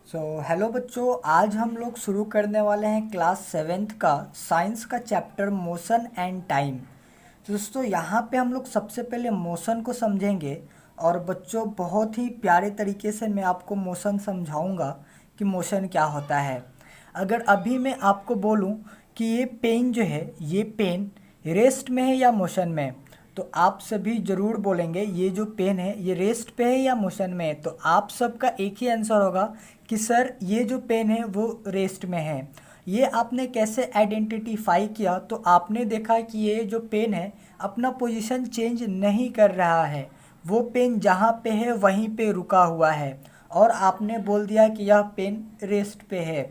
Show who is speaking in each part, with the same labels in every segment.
Speaker 1: Hello बच्चों, आज हम लोग शुरू करने वाले हैं क्लास सेवेंथ का साइंस का चैप्टर मोशन एंड टाइम। तो दोस्तों यहाँ पे हम लोग सबसे पहले मोशन को समझेंगे। और बच्चों बहुत ही प्यारे तरीके से मैं आपको मोशन समझाऊंगा कि मोशन क्या होता है। अगर अभी मैं आपको बोलूँ कि ये पेन जो है, ये पेन रेस्ट में है या मोशन में है, तो आप सभी ज़रूर बोलेंगे ये जो पेन है ये रेस्ट पे है या मोशन में है। तो आप सबका एक ही आंसर होगा कि सर ये जो पेन है वो रेस्ट में है। ये आपने कैसे आइडेंटिफाई किया? तो आपने देखा कि ये जो पेन है अपना पोजीशन चेंज नहीं कर रहा है, वो पेन जहाँ पे है वहीं पे रुका हुआ है, और आपने बोल दिया कि यह पेन रेस्ट पे है।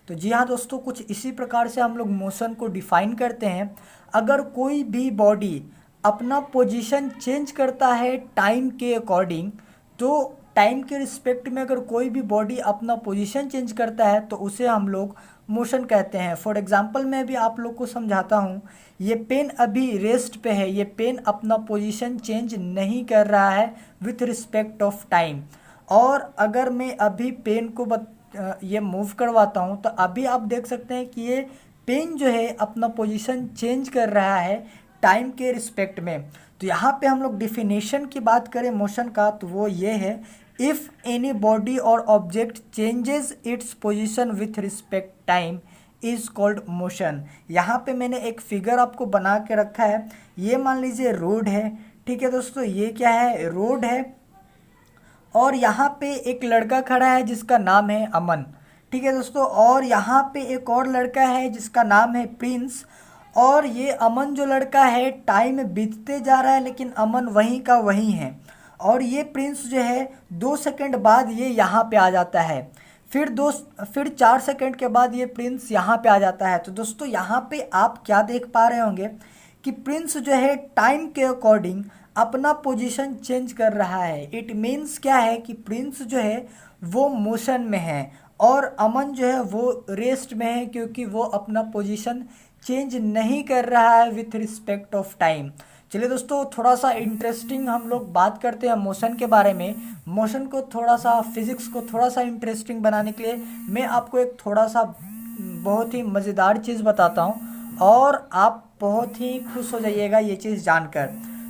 Speaker 1: तो जी हाँ दोस्तों, कुछ इसी प्रकार से हम लोग मोशन को डिफाइन करते हैं। अगर कोई भी बॉडी अपना पोजीशन चेंज करता है टाइम के अकॉर्डिंग, तो टाइम के रिस्पेक्ट में अगर कोई भी बॉडी अपना पोजीशन चेंज करता है तो उसे हम लोग मोशन कहते हैं। फॉर एग्जांपल मैं भी आप लोग को समझाता हूँ। ये पेन अभी रेस्ट पे है, ये पेन अपना पोजीशन चेंज नहीं कर रहा है विथ रिस्पेक्ट ऑफ टाइम। और अगर मैं अभी पेन को ये मूव करवाता हूँ तो अभी आप देख सकते हैं कि ये पेन जो है अपना पोजीशन चेंज कर रहा है टाइम के रिस्पेक्ट में। तो यहाँ पे हम लोग डिफिनेशन की बात करें मोशन का तो वो ये है, इफ़ एनी बॉडी और object changes its position with respect time is called motion. यहाँ पे मैंने एक फिगर आपको बना के रखा है। ये मान लीजिए रोड है, ठीक है दोस्तों, ये क्या है? रोड है। और यहाँ पे एक लड़का खड़ा है जिसका नाम है अमन, ठीक है दोस्तों। और यहाँ पे एक और लड़का है जिसका नाम है प्रिंस। और ये अमन जो लड़का है, टाइम बीतते जा रहा है लेकिन अमन वहीं का वहीं है। और ये प्रिंस जो है 2 सेकंड बाद ये यहाँ पे आ जाता है। फिर 4 सेकंड के बाद ये प्रिंस यहाँ पे आ जाता है। तो दोस्तों यहाँ पे आप क्या देख पा रहे होंगे कि प्रिंस जो है टाइम के अकॉर्डिंग अपना पोजीशन चेंज कर रहा है। इट मीन्स क्या है कि प्रिंस जो है वो मोशन में है और अमन जो है वो रेस्ट में है, क्योंकि वो अपना पोजीशन चेंज नहीं कर रहा है विथ रिस्पेक्ट ऑफ टाइम। चलिए दोस्तों, थोड़ा सा इंटरेस्टिंग हम लोग बात करते हैं मोशन के बारे में। मोशन को थोड़ा सा, फिजिक्स को थोड़ा सा इंटरेस्टिंग बनाने के लिए मैं आपको एक थोड़ा सा बहुत ही मज़ेदार चीज़ बताता हूँ और आप बहुत ही खुश हो जाइएगा ये चीज़ जानकर।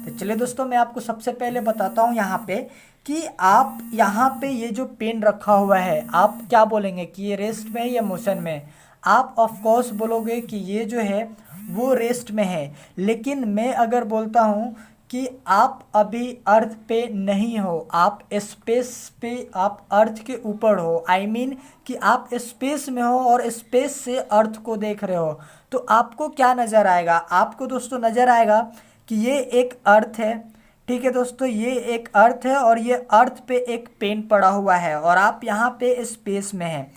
Speaker 1: तो चलिए दोस्तों, मैं आपको सबसे पहले बताता हूँ यहाँ पे कि आप यहाँ पे ये जो पेन रखा हुआ है, आप क्या बोलेंगे कि ये रेस्ट में है या मोशन में? आप ऑफ कोर्स बोलोगे कि ये जो है वो रेस्ट में है। लेकिन मैं अगर बोलता हूँ कि आप अभी अर्थ पे नहीं हो, आप स्पेस पे, आप अर्थ के ऊपर हो, आई मीन कि आप स्पेस में हो और स्पेस से अर्थ को देख रहे हो, तो आपको क्या नज़र आएगा? आपको दोस्तों नज़र आएगा कि ये एक अर्थ है, ठीक है दोस्तों, ये एक अर्थ है और ये अर्थ पे एक पेन पड़ा हुआ है और आप यहाँ पे स्पेस में हैं,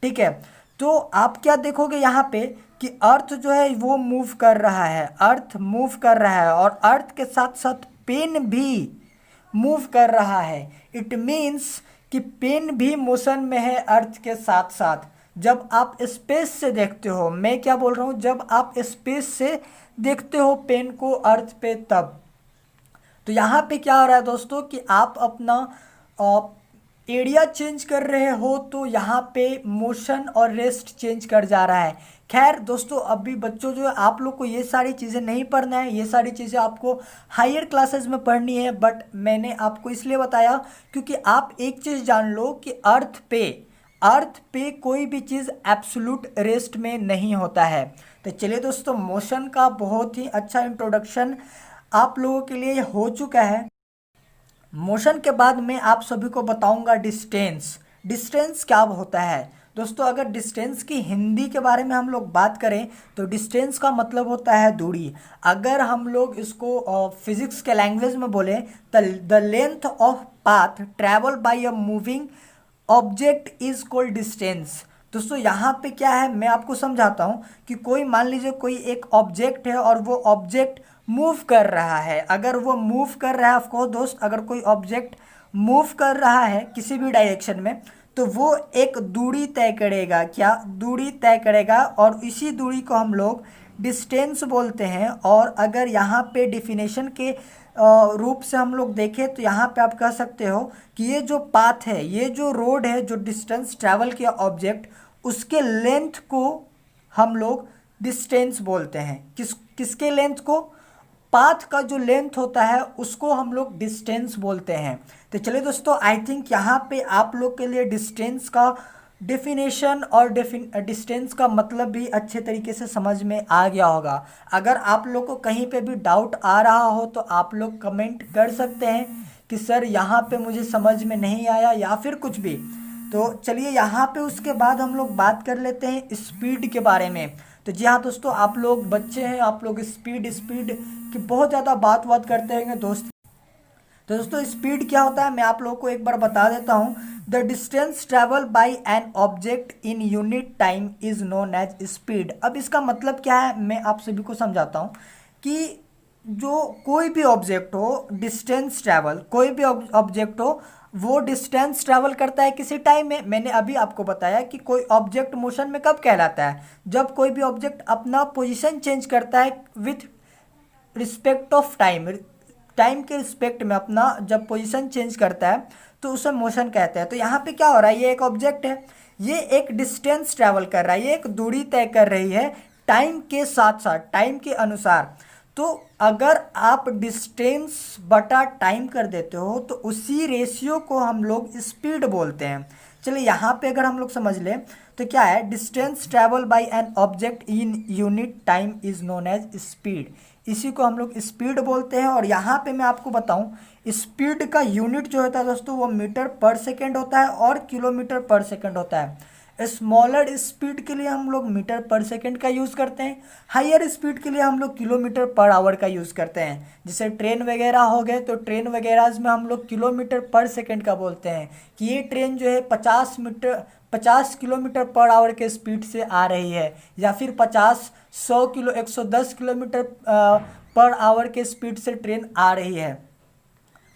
Speaker 1: ठीक है। तो आप क्या देखोगे यहाँ पे कि अर्थ जो है वो मूव कर रहा है, अर्थ मूव कर रहा है और अर्थ के साथ साथ पेन भी मूव कर रहा है। इट मीन्स कि पेन भी मोशन में है अर्थ के साथ साथ। जब आप स्पेस से देखते हो, मैं क्या बोल रहा हूँ, जब आप स्पेस से देखते हो पेन को अर्थ पे, तब तो यहाँ पे क्या हो रहा है दोस्तों कि आप अपना एरिया चेंज कर रहे हो, तो यहाँ पे मोशन और रेस्ट चेंज कर जा रहा है। खैर दोस्तों, अभी बच्चों जो है आप लोग को ये सारी चीज़ें नहीं पढ़ना है, ये सारी चीज़ें आपको हायर क्लासेस में पढ़नी है। बट मैंने आपको इसलिए बताया क्योंकि आप एक चीज़ जान लो कि अर्थ पे कोई भी चीज़ एब्सोल्यूट रेस्ट में नहीं होता है। तो चलिए दोस्तों, मोशन का बहुत ही अच्छा इंट्रोडक्शन आप लोगों के लिए हो चुका है। मोशन के बाद मैं आप सभी को बताऊंगा डिस्टेंस। डिस्टेंस क्या होता है दोस्तों? अगर डिस्टेंस की हिंदी के बारे में हम लोग बात करें तो डिस्टेंस का मतलब होता है दूरी। अगर हम लोग इसको फिजिक्स के लैंग्वेज में बोले तो the length of path travel by a moving object is called distance. दोस्तों यहाँ पे क्या है, मैं आपको समझाता हूँ कि कोई, मान लीजिए कोई एक ऑब्जेक्ट है और वो ऑब्जेक्ट मूव कर रहा है। अगर वो मूव कर रहा है, ऑफकोर्स दोस्त, अगर कोई ऑब्जेक्ट मूव कर रहा है किसी भी डायरेक्शन में, तो वो एक दूरी तय करेगा। क्या दूरी तय करेगा? और इसी दूरी को हम लोग डिस्टेंस बोलते हैं। और अगर यहाँ पे डिफिनेशन के रूप से हम लोग देखें तो यहाँ पे आप कह सकते हो कि ये जो पाथ है, ये जो रोड है, जो डिस्टेंस ट्रैवल किया ऑब्जेक्ट, उसके लेंथ को हम लोग डिस्टेंस बोलते हैं। किसके लेंथ को? पाथ का जो लेंथ होता है उसको हम लोग डिस्टेंस बोलते हैं। तो चलिए दोस्तों, आई थिंक यहाँ पे आप लोग के लिए डिस्टेंस का डेफिनेशन और डिस्टेंस का मतलब भी अच्छे तरीके से समझ में आ गया होगा। अगर आप लोग को कहीं पे भी डाउट आ रहा हो तो आप लोग कमेंट कर सकते हैं कि सर यहाँ पे मुझे समझ में नहीं आया या फिर कुछ भी। तो चलिए यहाँ पे उसके बाद हम लोग बात कर लेते हैं स्पीड के बारे में। तो जी हाँ दोस्तों, आप लोग बच्चे हैं, आप लोग स्पीड की बहुत ज़्यादा बात करते हैं दोस्त। तो दोस्तों, स्पीड क्या होता है मैं आप लोगों को एक बार बता देता हूँ। The distance travel by an object in unit time is known as speed. अब इसका मतलब क्या है मैं आप सभी को समझाता हूँ कि जो कोई भी ऑब्जेक्ट हो, डिस्टेंस ट्रैवल, कोई भी ऑब्जेक्ट हो, वो डिस्टेंस ट्रैवल करता है किसी टाइम में। मैंने अभी आपको बताया कि कोई ऑब्जेक्ट मोशन में कब कहलाता है, जब कोई भी ऑब्जेक्ट अपना पोजीशन चेंज करता है with respect of time, time के रिस्पेक्ट में अपना जब पोजीशन चेंज करता है तो उसे मोशन कहते हैं। तो यहाँ पे क्या हो रहा है, ये एक ऑब्जेक्ट है, ये एक डिस्टेंस ट्रैवल कर रहा है, ये एक दूरी तय कर रही है टाइम के साथ साथ, टाइम के अनुसार। तो अगर आप डिस्टेंस बटा टाइम कर देते हो तो उसी रेशियो को हम लोग स्पीड बोलते हैं। चलिए यहाँ पे अगर हम लोग समझ लें तो क्या है, distance travel by an object in unit time is known as speed. इसी को हम लोग स्पीड बोलते हैं। और यहाँ पे मैं आपको बताऊं, स्पीड का यूनिट जो होता है दोस्तों वो मीटर पर सेकेंड होता है और किलोमीटर पर सेकेंड होता है। स्मॉलर स्पीड के लिए हम लोग मीटर पर सेकेंड का यूज़ करते हैं, हायर स्पीड के लिए हम लोग किलोमीटर पर आवर का यूज़ करते हैं। जैसे ट्रेन वगैरह हो गए तो ट्रेन वगैरह में हम लोग किलोमीटर पर सेकेंड का बोलते हैं कि ये ट्रेन जो है 50 किलोमीटर पर आवर के स्पीड से आ रही है, या फिर 110 किलोमीटर पर आवर के स्पीड से ट्रेन आ रही है।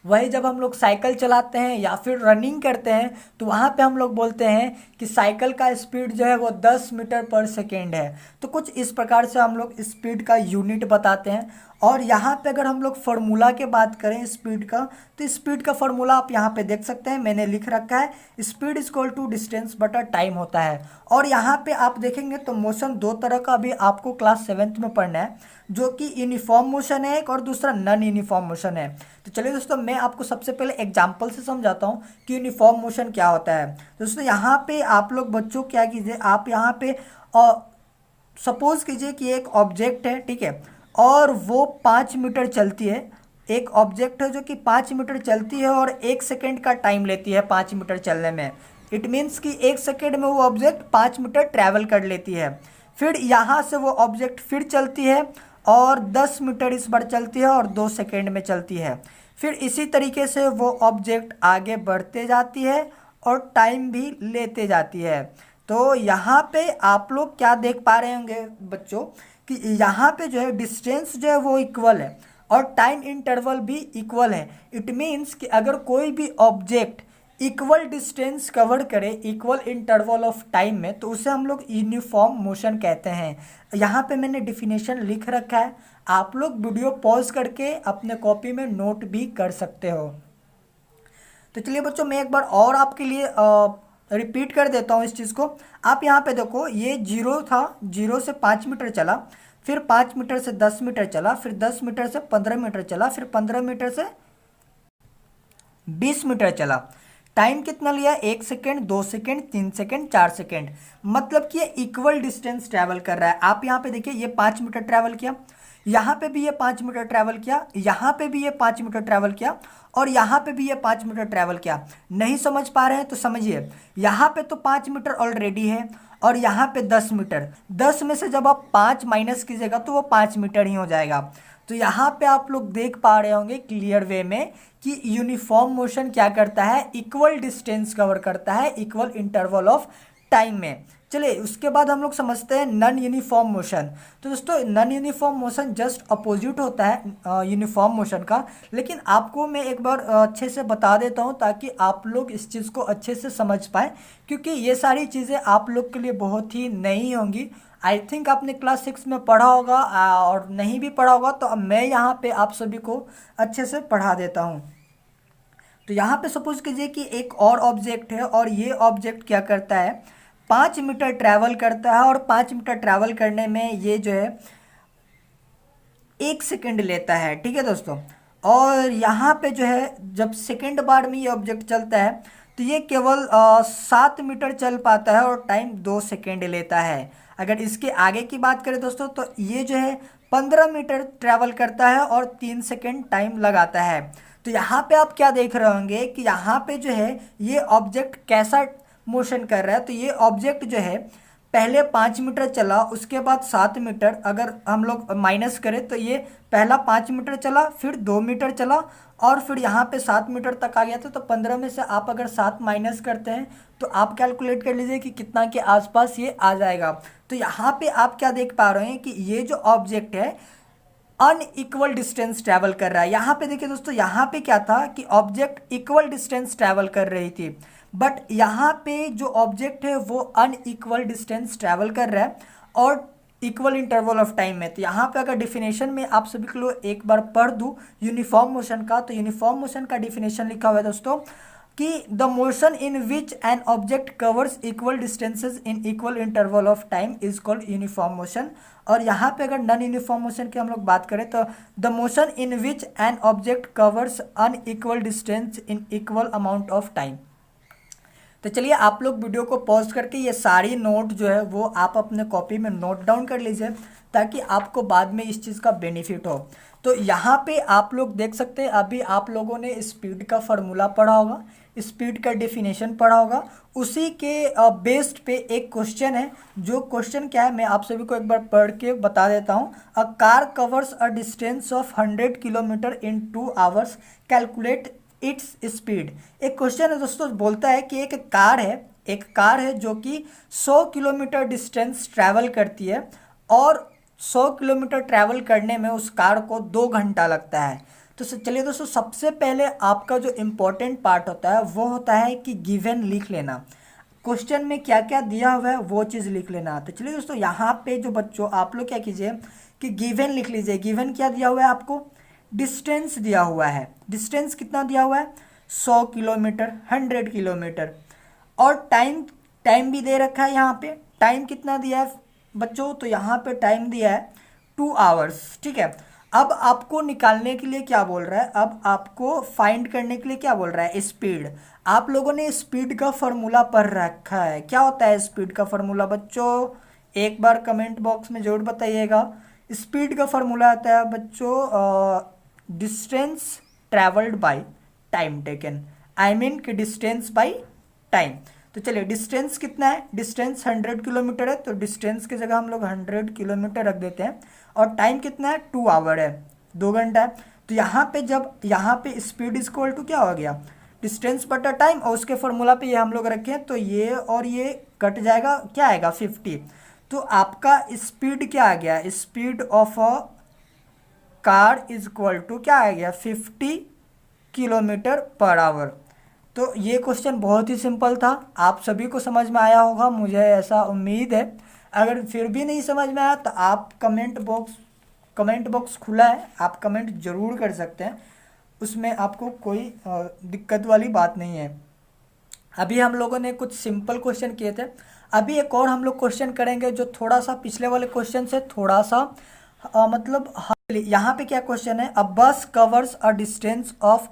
Speaker 1: वही जब हम लोग साइकिल चलाते हैं या फिर रनिंग करते हैं तो वहाँ पे हम लोग बोलते हैं कि साइकिल का स्पीड जो है वो 10 मीटर पर सेकेंड है। तो कुछ इस प्रकार से हम लोग स्पीड का यूनिट बताते हैं। और यहाँ पे अगर हम लोग फार्मूला के बात करें स्पीड का, तो स्पीड का फार्मूला आप यहाँ पे देख सकते हैं, मैंने लिख रखा है, speed is equal to distance बटा टाइम होता है। और यहाँ पे आप देखेंगे तो मोशन दो तरह का अभी आपको क्लास 7th में पढ़ना है, जो कि यूनिफॉर्म मोशन है एक, और दूसरा नॉन यूनिफॉर्म मोशन है। तो चलिए दोस्तों, मैं आपको सबसे पहले एग्जाम्पल से समझाता हूँ कि यूनिफॉर्म मोशन क्या होता है। दोस्तों यहाँ पे आप लोग बच्चों क्या कीजिए, आप यहाँ पे सपोज कीजिए कि एक ऑब्जेक्ट है, ठीक है, और वो 5 मीटर चलती है। एक ऑब्जेक्ट है जो कि 5 मीटर चलती है और 1 सेकेंड का टाइम लेती है 5 मीटर चलने में। इट मीन्स कि 1 सेकेंड में वो ऑब्जेक्ट 5 मीटर ट्रैवल कर लेती है। फिर यहाँ से वो ऑब्जेक्ट फिर चलती है और 10 मीटर इस बार चलती है और 2 सेकेंड में चलती है। फिर इसी तरीके से वो ऑब्जेक्ट आगे बढ़ते जाती है और टाइम भी लेते जाती है। तो यहाँ पे आप लोग क्या देख पा रहे होंगे बच्चों कि यहाँ पे जो है डिस्टेंस जो है वो इक्वल है और टाइम इंटरवल भी इक्वल है। इट मीन्स कि अगर कोई भी ऑब्जेक्ट इक्वल डिस्टेंस कवर करे इक्वल इंटरवल ऑफ टाइम में तो उसे हम लोग यूनिफॉर्म मोशन कहते हैं। यहाँ पे मैंने डिफिनेशन लिख रखा है, आप लोग वीडियो पॉज करके अपने कॉपी में नोट भी कर सकते हो। तो चलिए बच्चों, मैं एक बार और आपके लिए रिपीट कर देता हूँ इस चीज़ को। आप यहाँ पे देखो, ये 0 था, 0 से 5 मीटर चला, फिर 5 मीटर से 10 मीटर चला, फिर 10 मीटर से 15 मीटर चला, फिर 15 मीटर से 20 मीटर चला। टाइम कितना लिया? 1 सेकेंड, 2 सेकेंड, 3 सेकेंड, 4 सेकेंड। मतलब कि ये इक्वल डिस्टेंस ट्रैवल कर रहा है। आप यहाँ पे देखिए, ये 5 मीटर ट्रैवल किया, यहाँ पे भी ये 5 मीटर ट्रैवल किया, यहाँ पे भी ये 5 मीटर ट्रैवल किया, और यहाँ पे भी ये 5 मीटर ट्रैवल किया। नहीं समझ पा रहे हैं तो समझिए, यहाँ पे तो 5 मीटर ऑलरेडी है और यहाँ पे 10 मीटर। 10 में से जब आप 5 माइनस कीजिएगा तो वो 5 मीटर ही हो जाएगा। तो यहाँ पे आप लोग देख पा रहे होंगे क्लियर वे में कि यूनिफॉर्म मोशन क्या करता है, इक्वल डिस्टेंस कवर करता है इक्वल इंटरवल ऑफ टाइम में। चलिए उसके बाद हम लोग समझते हैं नॉन यूनिफॉर्म मोशन। तो दोस्तों non uniform motion just opposite होता है यूनिफॉर्म मोशन का, लेकिन आपको मैं एक बार अच्छे से बता देता हूँ ताकि आप लोग इस चीज़ को अच्छे से समझ पाएँ, क्योंकि ये सारी चीज़ें आप लोग के लिए बहुत ही नई होंगी। आई थिंक आपने क्लास 6 में पढ़ा होगा और नहीं भी पढ़ा होगा तो अब मैं यहाँ पे आप सभी को अच्छे से पढ़ा देता हूँ। तो यहाँ पे सपोज कीजिए कि एक और ऑब्जेक्ट है और ये ऑब्जेक्ट क्या करता है, 5 मीटर ट्रैवल करता है और 5 मीटर ट्रैवल करने में ये जो है 1 सेकेंड लेता है। ठीक है दोस्तों, और यहाँ पे जो है जब सेकेंड बार में ये ऑब्जेक्ट चलता है तो ये केवल 7 मीटर चल पाता है और टाइम 2 सेकेंड लेता है। अगर इसके आगे की बात करें दोस्तों तो ये जो है 15 मीटर ट्रैवल करता है और 3 सेकेंड टाइम लगाता है। तो यहाँ पे आप क्या देख रहे होंगे कि यहाँ पे जो है ये ऑब्जेक्ट कैसा मोशन कर रहा है। तो ये ऑब्जेक्ट जो है पहले 5 मीटर चला, उसके बाद 7 मीटर, अगर हम लोग माइनस करें तो ये पहला 5 मीटर चला, फिर 2 मीटर चला और फिर यहाँ पे 7 मीटर तक आ गया था। तो 15 में से आप अगर 7 माइनस करते हैं तो आप कैलकुलेट कर लीजिए कि कितना के आसपास ये आ जाएगा। तो यहाँ पे आप क्या देख पा रहे हैं कि ये जो ऑब्जेक्ट है अनइक्वल डिस्टेंस ट्रैवल कर रहा है। यहाँ पे देखिए दोस्तों, यहाँ पे क्या था कि ऑब्जेक्ट इक्वल डिस्टेंस ट्रैवल कर रही थी, बट यहाँ पे जो ऑब्जेक्ट है वो अनइक्वल डिस्टेंस ट्रैवल कर रहा है और इक्वल इंटरवल ऑफ टाइम में। तो यहाँ पे अगर डिफिनेशन में आप सभी को एक बार पढ़ दूँ यूनिफॉर्म मोशन का, तो यूनिफॉर्म मोशन का डिफिनेशन लिखा हुआ है दोस्तों कि the motion in which an object covers equal distances in equal interval of time is called uniform motion. और यहाँ पे अगर नॉन यूनिफॉर्म मोशन की हम लोग बात करें तो the motion in which an object covers unequal distance in equal amount of time. तो चलिए आप लोग वीडियो को पॉज करके ये सारी नोट जो है वो आप अपने कॉपी में नोट डाउन कर लीजिए ताकि आपको बाद में इस चीज़ का बेनिफिट हो। तो यहाँ पे आप लोग देख सकते हैं, अभी आप लोगों ने स्पीड का फार्मूला पढ़ा होगा, स्पीड का डेफिनेशन पढ़ा होगा, उसी के बेस्ड पे एक क्वेश्चन है। जो क्वेश्चन क्या है मैं आप सभी को एक बार पढ़ के बता देता हूँ। A car covers a distance of 100 kilometre in 2 hours, calculate its speed. एक क्वेश्चन है दोस्तों, बोलता है कि एक कार है जो कि 100 किलोमीटर डिस्टेंस ट्रैवल करती है और 100 किलोमीटर ट्रैवल करने में उस कार को 2 घंटा लगता है। तो चलिए दोस्तों, सबसे पहले आपका जो इम्पोर्टेंट पार्ट होता है वो होता है कि गिवन लिख लेना। क्वेश्चन में क्या क्या दिया हुआ है वो चीज़ लिख लेना। तो चलिए दोस्तों, यहाँ पे जो बच्चों आप लोग क्या कीजिए कि गिवन लिख लीजिए। गिवन क्या दिया हुआ है आपको, डिस्टेंस दिया हुआ है। डिस्टेंस कितना दिया हुआ है, 100 किलोमीटर, 100 किलोमीटर, और टाइम भी दे रखा है। यहाँ पे टाइम कितना दिया है बच्चों, तो यहाँ पे टाइम दिया है 2 आवर्स। ठीक है, अब आपको निकालने के लिए क्या बोल रहा है, अब आपको फाइंड करने के लिए क्या बोल रहा है, स्पीड। आप लोगों ने स्पीड का फॉर्मूला पढ़ रखा है। क्या होता है स्पीड का फॉर्मूला बच्चों, एक बार कमेंट बॉक्स में जरूर बताइएगा। स्पीड का फॉर्मूला आता है बच्चों distance travelled by time taken, I mean कि डिस्टेंस बाय टाइम। तो चलिए डिस्टेंस कितना है, डिस्टेंस 100 किलोमीटर है, तो डिस्टेंस की जगह हम लोग 100 किलोमीटर रख देते हैं। और टाइम कितना है, 2 आवर है, 2 घंटा है। तो यहाँ पे जब यहाँ पे स्पीड इज इक्वल टू क्या हो गया, डिस्टेंस बटा टाइम, और उसके फॉर्मूला पे ये हम लोग रखें तो ये और ये कट जाएगा, क्या आएगा 50। तो आपका स्पीड क्या आ गया, speed of a car is equal to क्या आ गया, 50 किलोमीटर पर आवर। तो ये क्वेश्चन बहुत ही सिंपल था, आप सभी को समझ में आया होगा, मुझे ऐसा उम्मीद है। अगर फिर भी नहीं समझ में आया तो आप कमेंट बॉक्स खुला है, आप कमेंट जरूर कर सकते हैं, उसमें आपको कोई दिक्कत वाली बात नहीं है। अभी हम लोगों ने कुछ सिंपल क्वेश्चन किए थे, अभी एक और हम लोग क्वेश्चन करेंगे जो थोड़ा सा पिछले वाले क्वेश्चन से थोड़ा सा मतलब यहाँ पे क्या क्वेश्चन है, अ बस covers a distance of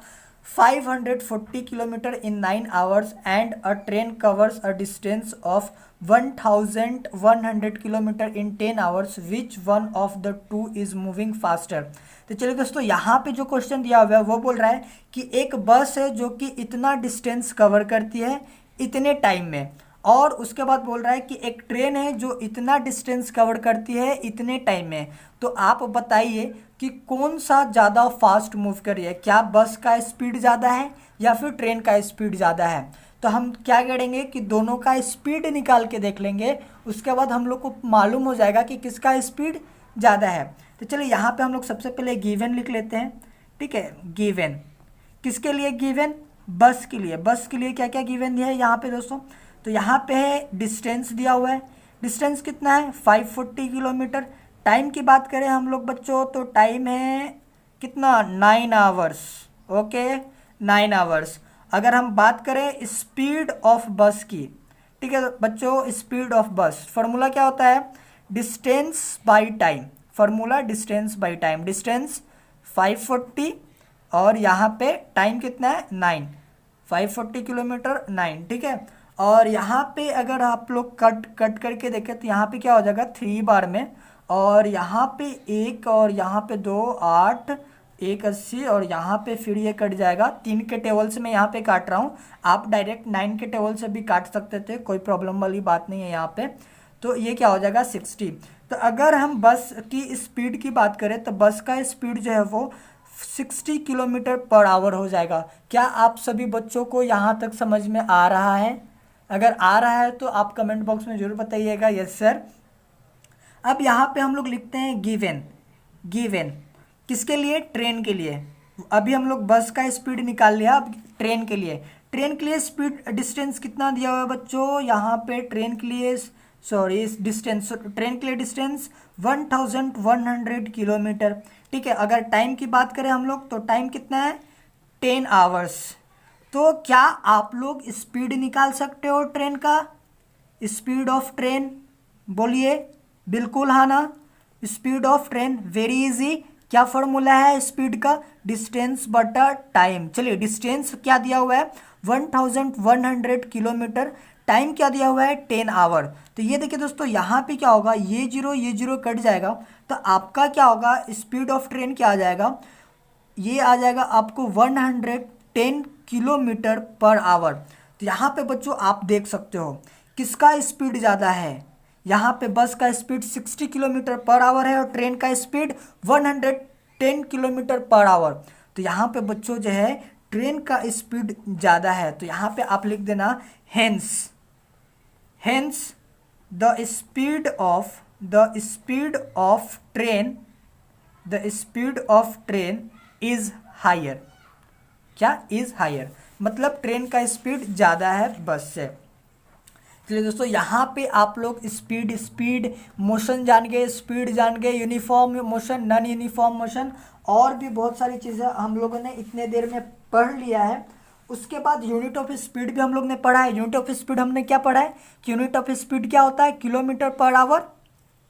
Speaker 1: 540 kilometre in 9 hours and a train covers a distance of 1100 kilometre in 10 hours, which one of the two is moving faster. तो चलिए दोस्तों, यहाँ पे जो क्वेश्चन दिया हुआ है वो बोल रहा है कि एक बस है जो कि इतना डिस्टेंस कवर करती है इतने टाइम में, और उसके बाद बोल रहा है कि एक ट्रेन है जो इतना डिस्टेंस कवर करती है इतने टाइम में। तो आप बताइए कि कौन सा ज़्यादा फास्ट मूव कर रही है, क्या बस का स्पीड ज़्यादा है या फिर ट्रेन का स्पीड ज़्यादा है। तो हम क्या करेंगे कि दोनों का स्पीड निकाल के देख लेंगे, उसके बाद हम लोग को मालूम हो जाएगा कि किसका स्पीड ज़्यादा है। तो चलिए यहाँ पे हम लोग सबसे पहले गिवन लिख लेते हैं। ठीक है, गिवन किसके लिए? गिवन बस के लिए। बस के लिए क्या क्या गिवन दिया है यहाँ पे दोस्तों? तो यहाँ पे है डिस्टेंस दिया हुआ है। डिस्टेंस कितना है? 540 किलोमीटर। टाइम की बात करें हम लोग बच्चों तो टाइम है कितना? 9 आवर्स। Okay, 9 hours. अगर हम बात करें स्पीड ऑफ बस की, ठीक है बच्चों, स्पीड ऑफ बस फार्मूला क्या होता है? Distance by time. Formula distance by time. Distance 540 और यहाँ पे टाइम कितना है? 9। 540 किलोमीटर 9। ठीक है, और यहाँ पे अगर आप लोग कट कट करके देखें तो यहाँ पे क्या हो जाएगा? 3 बार में, और यहाँ पे 1 और यहाँ पे 2, 8, 1 80, और यहाँ पे फिर ये कट जाएगा। 3 के टेबल से मैं यहाँ पे काट रहा हूँ, आप डायरेक्ट 9 के टेबल से भी काट सकते थे, कोई प्रॉब्लम वाली बात नहीं है यहाँ पे। तो ये क्या हो जाएगा? 60। तो अगर हम बस की स्पीड की बात करें तो बस का स्पीड जो है वो 60 किलोमीटर पर आवर हो जाएगा। क्या आप सभी बच्चों को यहाँ तक समझ में आ रहा है? अगर आ रहा है तो आप कमेंट बॉक्स में ज़रूर बताइएगा यस सर। अब यहाँ पे हम लोग लिखते हैं गिवन। गिवन किसके लिए? ट्रेन के लिए। अभी हम लोग बस का स्पीड निकाल लिया, अब ट्रेन के लिए। ट्रेन के लिए स्पीड डिस्टेंस कितना दिया हुआ है बच्चों? यहाँ पे ट्रेन के लिए डिस्टेंस, ट्रेन के लिए डिस्टेंस 1100 किलोमीटर। ठीक है, अगर टाइम की बात करें हम लोग तो टाइम कितना है? 10 आवर्स। तो क्या आप लोग स्पीड निकाल सकते हो ट्रेन का? स्पीड ऑफ ट्रेन बोलिए। बिल्कुल हाँ ना? Speed of train very easy. क्या फॉर्मूला है स्पीड का? डिस्टेंस बटा टाइम। चलिए डिस्टेंस क्या दिया हुआ है? 1100 किलोमीटर। टाइम क्या दिया हुआ है? 10 आवर। तो ये देखिए दोस्तों, यहाँ पे क्या होगा? ये जीरो कट जाएगा, तो आपका क्या होगा? स्पीड ऑफ ट्रेन क्या आ जाएगा? ये आ जाएगा आपको 110 किलोमीटर पर आवर। तो यहाँ पे बच्चों आप देख सकते हो किसका स्पीड ज़्यादा है। यहाँ पे बस का स्पीड 60 किलोमीटर पर आवर है और ट्रेन का स्पीड 110 किलोमीटर पर आवर। तो यहाँ पे बच्चों जो है ट्रेन का स्पीड ज़्यादा है। तो यहाँ पे आप लिख देना hence. Hence the speed of train is higher. क्या? इज हायर, मतलब ट्रेन का स्पीड ज़्यादा है बस से। चलिए दोस्तों, यहाँ पे आप लोग स्पीड मोशन जान गए, स्पीड जान गए, uniform motion, non uniform motion, और भी बहुत सारी चीज़ें हम लोगों ने इतने देर में पढ़ लिया है। उसके बाद यूनिट ऑफ स्पीड भी हम लोग ने पढ़ा है। यूनिट ऑफ स्पीड हमने क्या पढ़ा है कि यूनिट ऑफ स्पीड क्या होता है? Kilometre per our.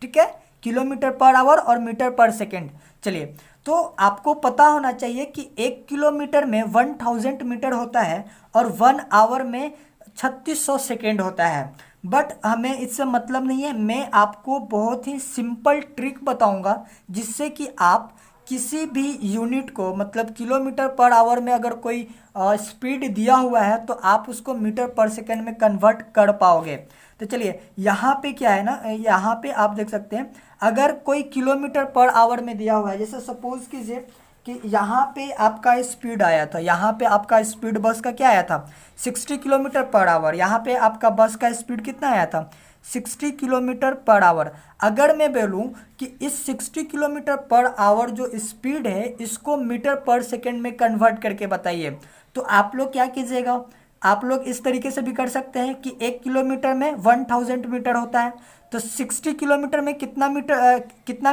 Speaker 1: ठीक है, किलोमीटर पर आवर और मीटर पर सेकेंड। चलिए, तो आपको पता होना चाहिए कि 1 किलोमीटर में 1000 मीटर होता है और 1 आवर में 3600 सेकेंड होता है। बट हमें इससे मतलब नहीं है, मैं आपको बहुत ही सिंपल ट्रिक बताऊंगा जिससे कि आप किसी भी यूनिट को, मतलब किलोमीटर पर आवर में अगर कोई स्पीड दिया हुआ है तो आप उसको मीटर पर सेकेंड में कन्वर्ट कर पाओगे। तो चलिए, यहाँ पे क्या है ना, यहाँ पे आप देख सकते हैं अगर कोई किलोमीटर पर आवर में दिया हुआ है, जैसे सपोज कीजिए कि यहाँ पे आपका स्पीड आया था, यहाँ पे आपका स्पीड बस का क्या आया था? 60 किलोमीटर पर आवर। यहाँ पे आपका बस का स्पीड कितना आया था? 60 किलोमीटर पर आवर। अगर मैं बोलूँ कि इस 60 किलोमीटर पर आवर जो स्पीड है इसको मीटर पर सेकेंड में कन्वर्ट करके बताइए, तो आप लोग क्या कीजिएगा? आप लोग इस तरीके से भी कर सकते हैं कि 1 किलोमीटर में 1000 मीटर होता है, तो 60 किलोमीटर में कितना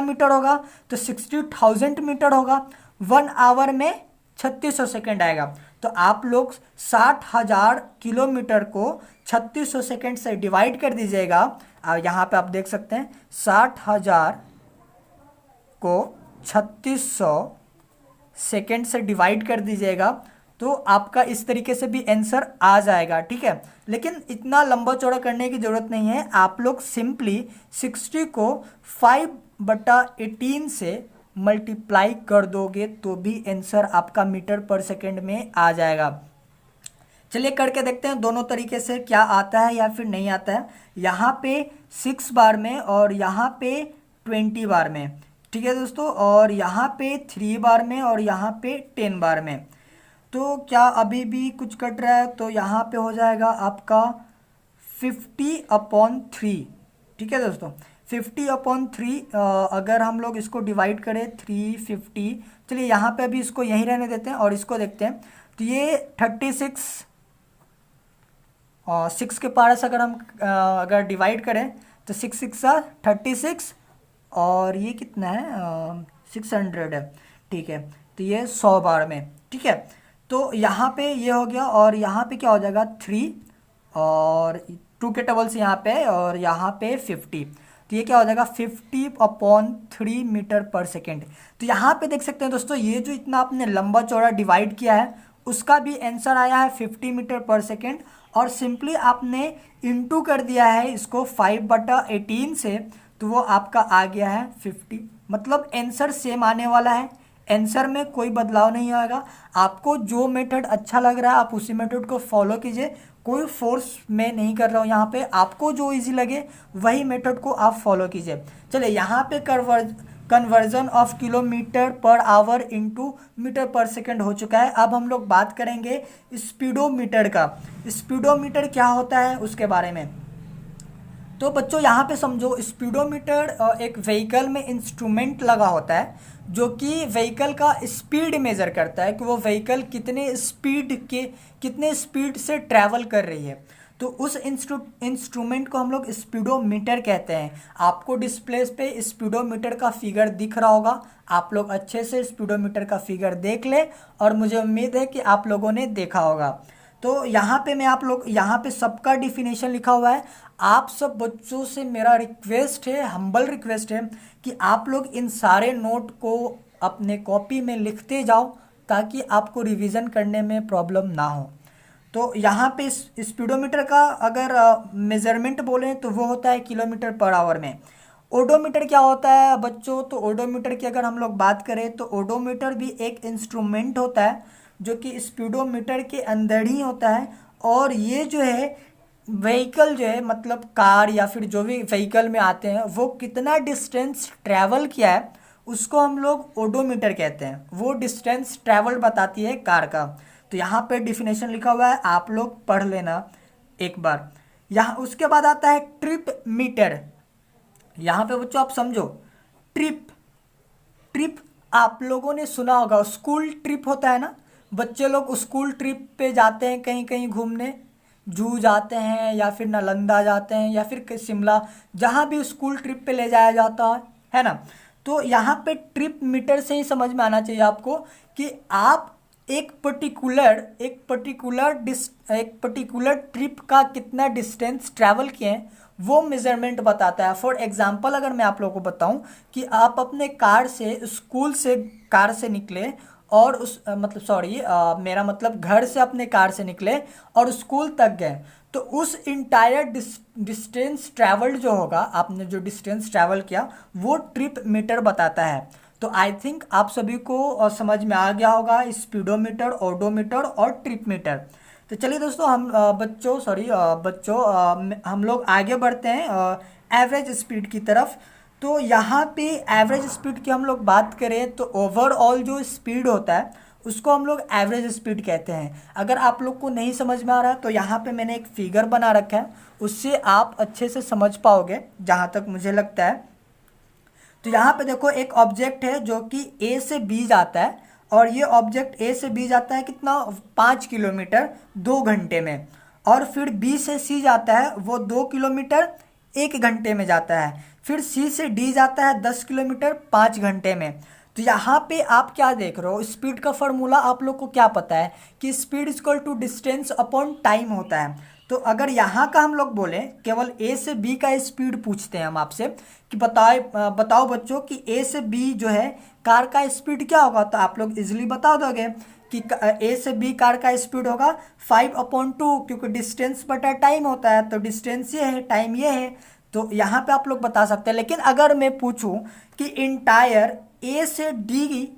Speaker 1: मीटर होगा? तो 60,000 मीटर होगा। 1 आवर में 3600 सेकेंड आएगा। तो आप लोग 60,000 किलोमीटर को 3600 सेकेंड से डिवाइड कर दीजिएगा। यहाँ पे आप देख सकते हैं 60,000 को 3600 सेकेंड से डिवाइड कर दीजिएगा, तो आपका इस तरीके से भी आंसर आ जाएगा। ठीक है, लेकिन इतना लंबा चौड़ा करने की ज़रूरत नहीं है। आप लोग सिंपली 60 को 5/18 से मल्टीप्लाई कर दोगे तो भी आंसर आपका मीटर पर सेकेंड में आ जाएगा। चलिए करके देखते हैं दोनों तरीके से क्या आता है या फिर नहीं आता है। यहाँ पे 6 बार में और यहाँ पे 20 बार में। ठीक है दोस्तों, और यहाँ पे 3 बार में और यहाँ पे 10 बार में। तो क्या अभी भी कुछ कट रहा है? तो यहाँ पे हो जाएगा आपका 50/3। ठीक है दोस्तों, 50/3 अगर हम लोग इसको डिवाइड करें 350, चलिए यहाँ पे अभी इसको यहीं रहने देते हैं और इसको देखते हैं। तो ये 36 और 6 के पार से अगर हम अगर डिवाइड करें तो 6 6 36 और ये कितना है 600 है। ठीक है, तो ये 100 बार में। ठीक है, तो यहाँ पे ये हो गया और यहाँ पे क्या हो जाएगा 3 और 2 के टेबल से यहाँ पे और यहाँ पे 50। तो ये क्या हो जाएगा 50/3 मीटर पर सेकेंड। तो यहाँ पे देख सकते हैं दोस्तों, ये जो इतना आपने लंबा चौड़ा डिवाइड किया है उसका भी आंसर आया है 50 मीटर पर सेकेंड। और सिंपली आपने इंटू कर दिया है इसको 5/18 से, तो वो आपका आ गया है 50। मतलब आंसर सेम आने वाला है, आंसर में कोई बदलाव नहीं आएगा। आपको जो मेथड अच्छा लग रहा है आप उसी मेथड को फॉलो कीजिए, कोई फोर्स मैं नहीं कर रहा हूँ यहाँ पे। आपको जो इजी लगे वही मेथड को आप फॉलो कीजिए। चलिए यहाँ पे conversion of kilometre per hour into metre per second हो चुका है। अब हम लोग बात करेंगे स्पीडोमीटर का। स्पीडोमीटर क्या होता है उसके बारे में। तो बच्चों यहाँ पे समझो, स्पीडोमीटर एक व्हीकल में इंस्ट्रूमेंट लगा होता है जो कि व्हीकल का स्पीड मेज़र करता है कि वो व्हीकल कितने स्पीड से ट्रैवल कर रही है। तो उस इंस्ट्रूमेंट को हम लोग स्पीडोमीटर कहते हैं। आपको डिस्प्ले पे स्पीडोमीटर का फिगर दिख रहा होगा, आप लोग अच्छे से स्पीडोमीटर का फिगर देख लें और मुझे उम्मीद है कि आप लोगों ने देखा होगा। तो यहाँ पे मैं आप लोग यहाँ पे सबका डिफिनेशन लिखा हुआ है। आप सब बच्चों से मेरा रिक्वेस्ट है, हम्बल रिक्वेस्ट है कि आप लोग इन सारे नोट को अपने कॉपी में लिखते जाओ ताकि आपको रिवीजन करने में प्रॉब्लम ना हो। तो यहाँ पे स्पीडोमीटर का अगर मेज़रमेंट बोलें तो वो होता है किलोमीटर पर आवर में। ओडोमीटर क्या होता है बच्चों? तो ओडोमीटर की अगर हम लोग बात करें तो ओडोमीटर भी एक इंस्ट्रूमेंट होता है जो कि स्पीडोमीटर के अंदर ही होता है। और ये जो है व्हीकल जो है, मतलब कार या फिर जो भी व्हीकल में आते हैं, वो कितना डिस्टेंस ट्रैवल किया है उसको हम लोग ओडोमीटर कहते हैं। वो डिस्टेंस ट्रैवल बताती है कार का। तो यहाँ पे डिफिनेशन लिखा हुआ है, आप लोग पढ़ लेना एक बार। यहाँ उसके बाद आता है ट्रिप मीटर। यहाँ पे बच्चों आप समझो, ट्रिप ट्रिप आप लोगों ने सुना होगा, स्कूल ट्रिप होता है ना, बच्चे लोग स्कूल ट्रिप पे जाते हैं कहीं कहीं घूमने, जू जाते हैं या फिर नालंदा जाते हैं या फिर शिमला, जहाँ भी स्कूल ट्रिप पे ले जाया जाता है ना। तो यहाँ पे ट्रिप मीटर से ही समझ में आना चाहिए आपको कि आप एक पर्टिकुलर ट्रिप का कितना डिस्टेंस ट्रैवल किए हैं वो मेज़रमेंट बताता है। फॉर एग्जांपल अगर मैं आप लोगों को बताऊं कि आप अपने कार से स्कूल से कार से निकले और मेरा मतलब घर से अपने कार से निकले और स्कूल तक गए, तो उस इंटायर डिस्टेंस ट्रैवल्ड जो होगा, आपने जो डिस्टेंस ट्रैवल किया वो ट्रिप मीटर बताता है। तो आई थिंक आप सभी को समझ में आ गया होगा स्पीडोमीटर, ओडोमीटर और ट्रिप मीटर। तो चलिए दोस्तों, हम हम लोग आगे बढ़ते हैं एवरेज स्पीड की तरफ। तो यहाँ पे एवरेज स्पीड की हम लोग बात करें तो ओवरऑल जो स्पीड होता है उसको हम लोग एवरेज स्पीड कहते हैं। अगर आप लोग को नहीं समझ में आ रहा है तो यहाँ पे मैंने एक फिगर बना रखा है, उससे आप अच्छे से समझ पाओगे जहाँ तक मुझे लगता है। तो यहाँ पे देखो, एक ऑब्जेक्ट है जो कि ए से बी जाता है और ये ऑब्जेक्ट ए से बी जाता है कितना 5 किलोमीटर 2 घंटे में, और फिर बी से सी जाता है वो 2 किलोमीटर 1 घंटे में जाता है, फिर सी से डी जाता है 10 किलोमीटर 5 घंटे में। तो यहाँ पे आप क्या देख रहे हो, स्पीड का फॉर्मूला आप लोग को क्या पता है कि speed equal to distance upon time होता है। तो अगर यहाँ का हम लोग बोलें, केवल ए से बी का स्पीड पूछते हैं हम आपसे कि बताओ बच्चों कि ए से बी जो है कार का स्पीड क्या होगा, तो आप लोग इजीली बता दोगे कि ए से बी कार का स्पीड होगा 5/2, क्योंकि डिस्टेंस बटा टाइम होता है, तो डिस्टेंस ये है, टाइम ये है। तो यहाँ पे आप लोग बता सकते हैं। लेकिन अगर मैं पूछूं कि इंटायर ए से डी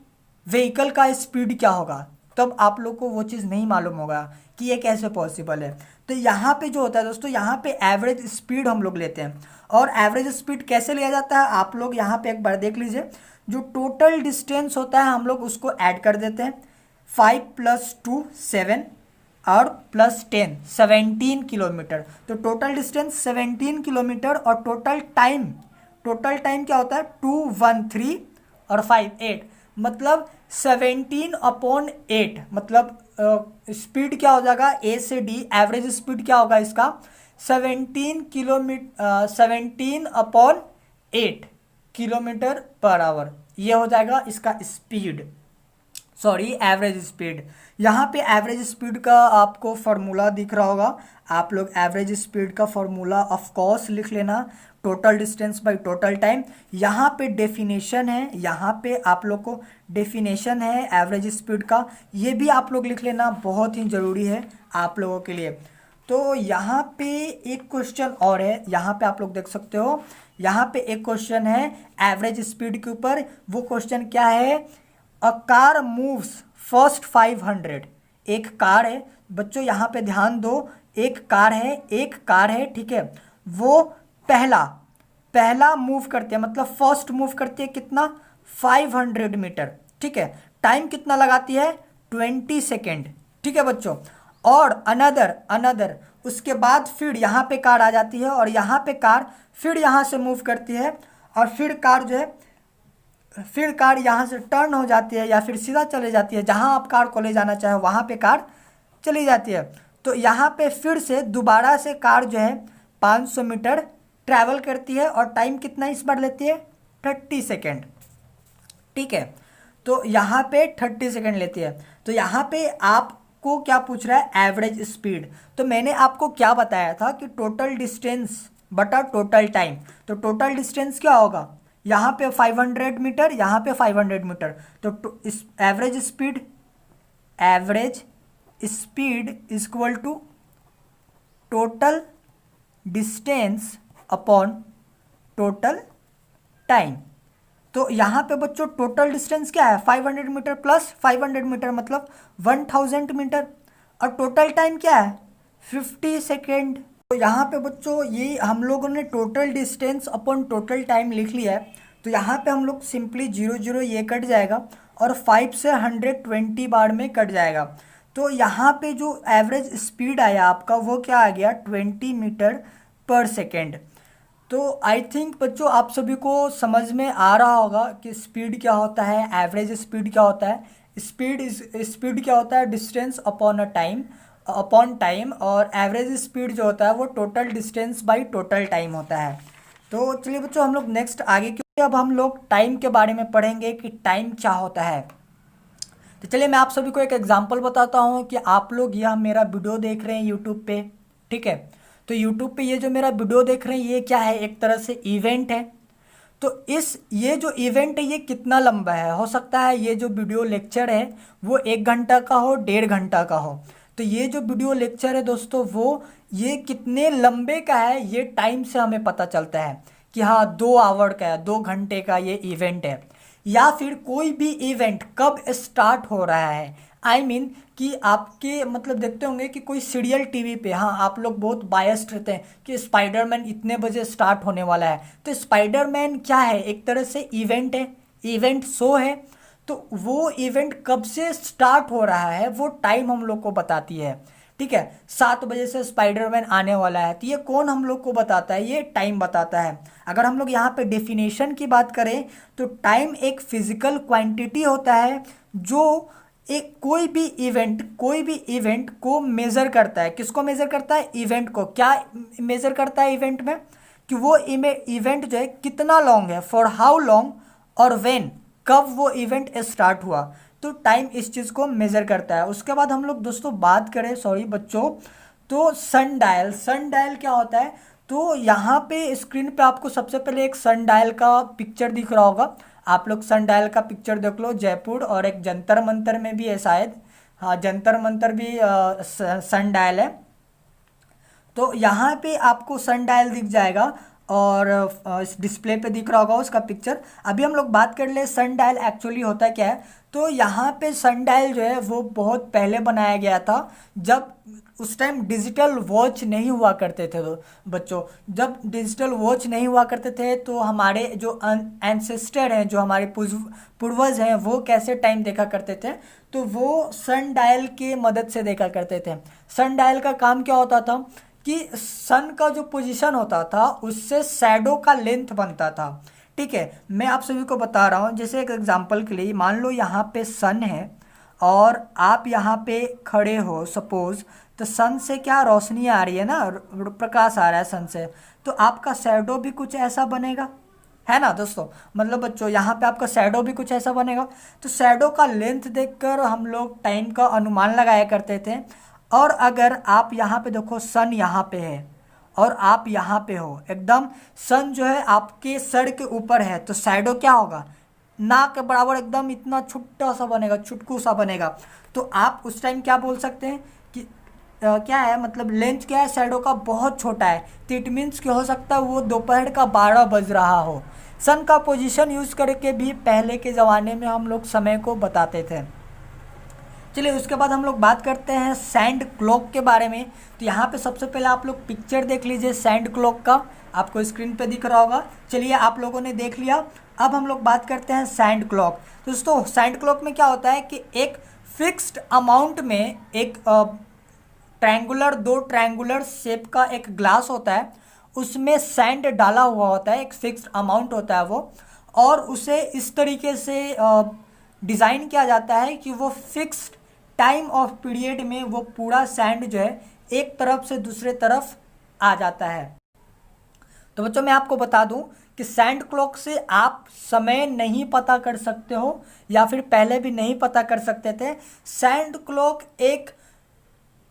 Speaker 1: व्हीकल का स्पीड क्या होगा, तब आप लोग को वो चीज़ नहीं मालूम होगा कि ये कैसे पॉसिबल है। तो यहाँ पे जो होता है दोस्तों, यहाँ पे एवरेज स्पीड हम लोग लेते हैं। और एवरेज स्पीड कैसे लिया जाता है आप लोग यहाँ पे एक बार देख लीजिए। जो टोटल डिस्टेंस होता है हम लोग उसको ऐड कर देते हैं, 5 + 2 7 और +10 17 किलोमीटर। तो टोटल डिस्टेंस 17 किलोमीटर और टोटल टाइम क्या होता है 213 और 5 8, मतलब 17/8, मतलब स्पीड क्या हो जाएगा ए से डी, एवरेज स्पीड क्या होगा इसका 17/8 किलोमीटर पर आवर, ये हो जाएगा इसका स्पीड, सॉरी एवरेज स्पीड। यहाँ पे एवरेज स्पीड का आपको फार्मूला दिख रहा होगा, आप लोग एवरेज स्पीड का फार्मूला ऑफ कोर्स लिख लेना, total distance by total time. यहाँ पे डेफिनेशन है, यहाँ पे आप लोग को डेफिनेशन है एवरेज स्पीड का, ये भी आप लोग लिख लेना, बहुत ही ज़रूरी है आप लोगों के लिए। तो यहाँ पे एक क्वेश्चन और है, यहाँ पे आप लोग देख सकते हो, यहाँ पे एक क्वेश्चन है एवरेज स्पीड के ऊपर। वो क्वेश्चन क्या है, अ कार मूव्स फर्स्ट 500। एक कार है बच्चों, यहाँ पे ध्यान दो, एक कार है ठीक है, वो पहला मूव करती है, मतलब फर्स्ट मूव करती है कितना 500 मीटर, ठीक है। टाइम कितना लगाती है 20 सेकेंड, ठीक है बच्चों। और अनदर उसके बाद फिर यहाँ पे कार आ जाती है और यहाँ पे कार फिर यहाँ से मूव करती है और फिर कार जो है फिर कार यहाँ से टर्न हो जाती है या फिर सीधा चले जाती है, जहाँ आप कार को ले जाना चाहे वहाँ पे कार चली जाती है। तो यहाँ पे फिर से दोबारा से कार जो है 500 मीटर ट्रैवल करती है और टाइम कितना इस बार लेती है 30 सेकेंड, ठीक है। तो यहाँ पे 30 सेकेंड लेती है। तो यहाँ पे आपको क्या पूछ रहा है एवरेज स्पीड। तो मैंने आपको क्या बताया था कि टोटल डिस्टेंस बटा टोटल टाइम। तो टोटल डिस्टेंस क्या होगा, यहाँ पे 500 मीटर, यहाँ पे 500 मीटर, तो इस average speed is equal to total distance upon total time. तो यहाँ पे बच्चों टोटल डिस्टेंस क्या है 500 मीटर प्लस 500 मीटर मतलब 1000 मीटर, और टोटल टाइम क्या है 50 सेकेंड। तो यहाँ पे बच्चों ये हम लोगों ने total distance upon total time लिख लिया है। तो यहाँ पे हम लोग सिंपली 0 ये कट जाएगा और 5 से 120 बार में कट जाएगा। तो यहाँ पे जो एवरेज स्पीड आया आपका वो क्या आ गया 20 मीटर पर सेकेंड। तो आई थिंक बच्चों आप सभी को समझ में आ रहा होगा कि स्पीड क्या होता है, एवरेज स्पीड क्या होता है। स्पीड क्या होता है डिस्टेंस अपॉन टाइम, और एवरेज स्पीड जो होता है वो total distance by total time होता है। तो चलिए बच्चों हम लोग नेक्स्ट आगे, क्योंकि अब हम लोग टाइम के बारे में पढ़ेंगे कि टाइम क्या होता है। तो चलिए मैं आप सभी को एक एग्जांपल बताता हूँ कि आप लोग यह मेरा वीडियो देख रहे हैं यूट्यूब पे, ठीक है। तो यूट्यूब पे ये जो मेरा वीडियो देख रहे हैं ये क्या है, एक तरह से इवेंट है। तो ये जो इवेंट है ये कितना लंबा है, हो सकता है ये जो वीडियो लेक्चर है वो 1 घंटा का हो, 1.5 घंटा का हो। तो ये जो वीडियो लेक्चर है दोस्तों वो ये कितने लंबे का है ये टाइम से हमें पता चलता है कि हाँ 2 आवर का है, 2 घंटे का ये इवेंट है। या फिर कोई भी इवेंट कब स्टार्ट हो रहा है, आई मीन कि आपके मतलब देखते होंगे कि कोई सीरियल टीवी पे, हाँ आप लोग बहुत बायस्ड रहते हैं कि स्पाइडरमैन इतने बजे स्टार्ट होने वाला है। तो स्पाइडरमैन क्या है, एक तरह से इवेंट है, इवेंट शो है। तो वो इवेंट कब से स्टार्ट हो रहा है वो टाइम हम लोग को बताती है, ठीक है। 7 बजे से स्पाइडरमैन आने वाला है, तो ये कौन हम लोग को बताता है, ये टाइम बताता है। अगर हम लोग यहाँ पे डेफिनेशन की बात करें तो टाइम एक फिजिकल क्वांटिटी होता है जो एक कोई भी इवेंट को मेज़र करता है। किसको मेज़र करता है, इवेंट को। क्या मेज़र करता है इवेंट में, कि वो इवेंट जो है कितना लॉन्ग है, फॉर हाउ लॉन्ग, और व्हेन, कब वो इवेंट स्टार्ट हुआ। तो टाइम इस चीज़ को मेज़र करता है। उसके बाद हम लोग दोस्तों बात करें, सॉरी बच्चों, तो सन डायल क्या होता है। तो यहाँ पे स्क्रीन पे आपको सबसे पहले एक सन डायल का पिक्चर दिख रहा होगा, आप लोग सन डायल का पिक्चर देख लो। जयपुर और एक जंतर मंतर में भी है शायद, हाँ जंतर मंतर भी सन डायल है। तो यहाँ पे आपको सन डायल दिख जाएगा और इस डिस्प्ले पे दिख रहा होगा उसका पिक्चर। अभी हम लोग बात कर ले सन डायल एक्चुअली होता क्या है। तो यहाँ पे सन डायल जो है वो बहुत पहले बनाया गया था, जब उस टाइम डिजिटल वॉच नहीं हुआ करते थे। तो बच्चों, जब डिजिटल वॉच नहीं हुआ करते थे तो हमारे जो एंसेस्टर हैं, जो हमारे पूर्वज हैं, वो कैसे टाइम देखा करते थे, तो वो सन डायल के मदद से देखा करते थे। सन डायल का काम क्या होता था कि सन का जो पोजीशन होता था उससे शैडो का लेंथ बनता था। ठीक है, मैं आप सभी को बता रहा हूँ, जैसे एक एग्जांपल के लिए मान लो यहाँ पे सन है और आप यहाँ पे खड़े हो सपोज, तो सन से क्या रोशनी आ रही है ना, प्रकाश आ रहा है सन से, तो आपका शैडो भी कुछ ऐसा बनेगा, है ना दोस्तों। मतलब बच्चों यहाँ पे आपका शैडो भी कुछ ऐसा बनेगा। तो शैडो का लेंथ देखकर हम लोग टाइम का अनुमान लगाया करते थे। और अगर आप यहाँ पे देखो, सन यहाँ पे है और आप यहाँ पे हो, एकदम सन जो है आपके सर के ऊपर है, तो शैडो क्या होगा, नाक के बराबर एकदम इतना छोटा सा बनेगा, चुटकू सा बनेगा। तो आप उस टाइम क्या बोल सकते हैं कि क्या है, मतलब लेंथ क्या है शैडो का, बहुत छोटा है। तो इट मीन्स कि हो सकता है वो दोपहर का 12 बज रहा हो। सन का पोजीशन यूज़ करके भी पहले के ज़माने में हम लोग समय को बताते थे। चलिए उसके बाद हम लोग बात करते हैं सैंड क्लॉक के बारे में। तो यहाँ पे सबसे पहले आप लोग पिक्चर देख लीजिए सैंड क्लॉक का, आपको स्क्रीन पे दिख रहा होगा। चलिए आप लोगों ने देख लिया, अब हम लोग बात करते हैं सैंड क्लॉक। दोस्तों सैंड क्लॉक में क्या होता है कि एक फिक्स्ड अमाउंट में एक ट्रायंगुलर, दो ट्रायंगुलर शेप का एक ग्लास होता है, उसमें सैंड डाला हुआ होता है, एक फिक्स्ड अमाउंट होता है वो, और उसे इस तरीके से डिज़ाइन किया जाता है कि वो फिक्स्ड टाइम ऑफ पीरियड में वो पूरा सैंड जो है एक तरफ से दूसरे तरफ आ जाता है। तो बच्चों मैं आपको बता दूं कि सैंड क्लॉक से आप समय नहीं पता कर सकते हो, या फिर पहले भी नहीं पता कर सकते थे। सैंड क्लॉक एक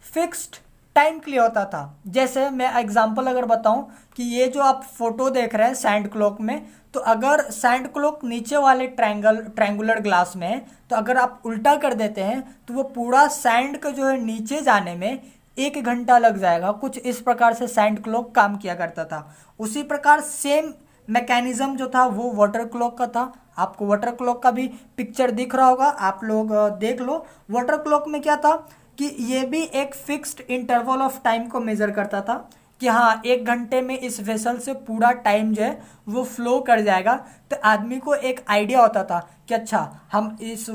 Speaker 1: फिक्स्ड टाइम के लिए होता था। जैसे मैं एग्जांपल अगर बताऊं कि ये जो आप फोटो देख रहे हैं सैंड क्लॉक में, तो अगर सैंड क्लॉक नीचे वाले ट्रायंगुलर ग्लास में है, तो अगर आप उल्टा कर देते हैं तो वो पूरा सैंड का जो है नीचे जाने में 1 घंटा लग जाएगा। कुछ इस प्रकार से सैंड क्लॉक काम किया करता था। उसी प्रकार सेम मैकेनिज्म जो था वो वाटर क्लॉक का था। आपको वाटर क्लॉक का भी पिक्चर दिख रहा होगा, आप लोग देख लो। वाटर क्लॉक में क्या था कि ये भी एक फिक्स्ड इंटरवल ऑफ टाइम को मेजर करता था कि हाँ 1 घंटे में इस वेसल से पूरा टाइम जो है वो फ्लो कर जाएगा। तो आदमी को एक आइडिया होता था कि अच्छा हम इस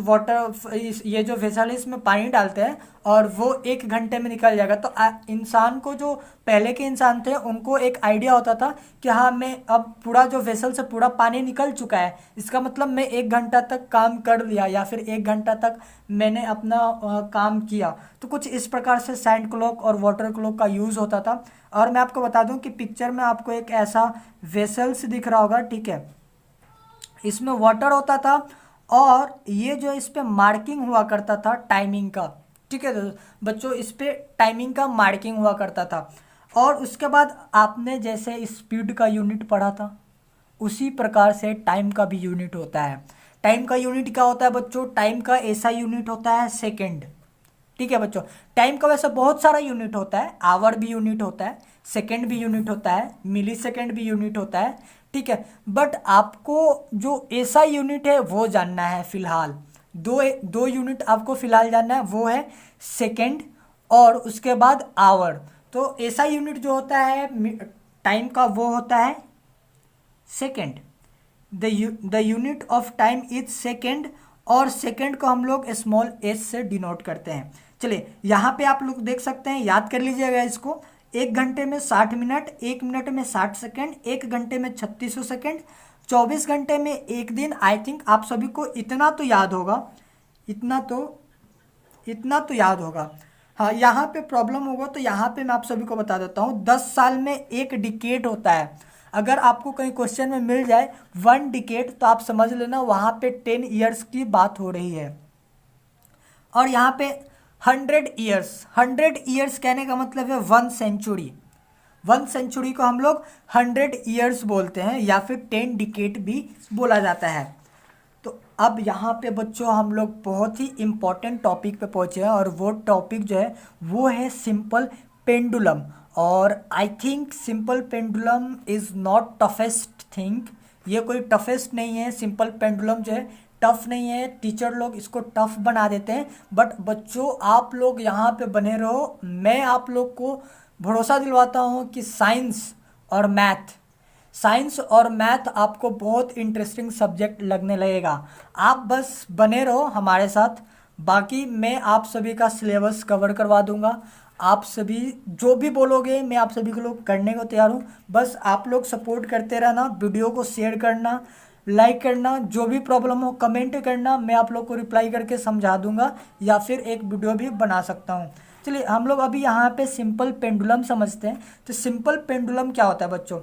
Speaker 1: ये जो वेसल है इसमें पानी डालते हैं और वो 1 घंटे में निकल जाएगा। तो इंसान को, जो पहले के इंसान थे, उनको एक आइडिया होता था कि हाँ मैं अब पूरा जो वेसल से पूरा पानी निकल चुका है, इसका मतलब मैं 1 घंटा तक काम कर लिया, या फिर 1 घंटा तक मैंने अपना काम किया। तो कुछ इस प्रकार से सैंड क्लॉक और वाटर क्लॉक का यूज़ होता था। और मैं आपको बता दूं कि पिक्चर में आपको एक ऐसा वेसल्स दिख रहा होगा, ठीक है, इसमें वाटर होता था और ये जो इस पे मार्किंग हुआ करता था टाइमिंग का, ठीक है बच्चों, इस पे टाइमिंग का मार्किंग हुआ करता था। और उसके बाद आपने जैसे स्पीड का यूनिट पढ़ा था, उसी प्रकार से टाइम का भी यूनिट होता है। टाइम का यूनिट क्या होता है बच्चों, टाइम का ऐसा यूनिट होता है सेकेंड। ठीक है बच्चों, टाइम का वैसे बहुत सारा यूनिट होता है, आवर भी यूनिट होता है, सेकेंड भी यूनिट होता है, मिली सेकेंड भी यूनिट होता है, ठीक है। बट आपको जो ऐसा यूनिट है वो जानना है फिलहाल, दो यूनिट आपको फिलहाल जानना है, वो है सेकेंड और उसके बाद आवर। तो ऐसा यूनिट जो होता है टाइम का वो होता है second. The unit of time is second, और सेकेंड को हम लोग स्मॉल एस से डिनोट करते हैं। चलिए यहाँ पे आप लोग देख सकते हैं, याद कर लीजिएगा इसको। 1 घंटे में 60 मिनट, 1 मिनट में 60 सेकेंड, 1 घंटे में 3600 सेकेंड, 24 घंटे में 1 दिन। आई थिंक आप सभी को इतना तो याद होगा, इतना तो याद होगा। हाँ यहाँ पे प्रॉब्लम होगा तो यहाँ पे मैं आप सभी को बता देता हूँ, 10 साल में 1 डिकेड होता है। अगर आपको कहीं क्वेश्चन में मिल जाए 1 डिकेड, तो आप समझ लेना वहाँ पे 10 ईयर्स की बात हो रही है। और यहाँ पे 100 ईयर्स कहने का मतलब है 1 सेंचुरी। 1 सेंचुरी को हम लोग 100 ईयर्स बोलते हैं, या फिर 10 डिकेड भी बोला जाता है। तो अब यहाँ पे बच्चों हम लोग बहुत ही इम्पोर्टेंट टॉपिक पे पहुँचे हैं, और वो टॉपिक जो है वो है सिंपल पेंडुलम। और I think simple pendulum is not toughest thing, ये कोई टफेस्ट नहीं है। सिंपल पेंडुलम जो है टफ नहीं है, टीचर लोग इसको टफ बना देते हैं। बट बच्चों आप लोग यहाँ पे बने रहो, मैं आप लोग को भरोसा दिलवाता हूँ कि साइंस और मैथ आपको बहुत इंटरेस्टिंग सब्जेक्ट लगने लगेगा। आप बस बने रहो हमारे साथ, बाकी मैं आप सभी का सिलेबस कवर करवा दूंगा। आप सभी जो भी बोलोगे मैं आप सभी को लोग करने को तैयार हूँ। बस आप लोग सपोर्ट करते रहना, वीडियो को शेयर करना, लाइक करना, जो भी प्रॉब्लम हो कमेंट करना, मैं आप लोग को रिप्लाई करके समझा दूंगा या फिर एक वीडियो भी बना सकता हूँ। चलिए हम लोग अभी यहाँ पे सिंपल पेंडुलम समझते हैं। तो सिंपल पेंडुलम क्या होता है बच्चों?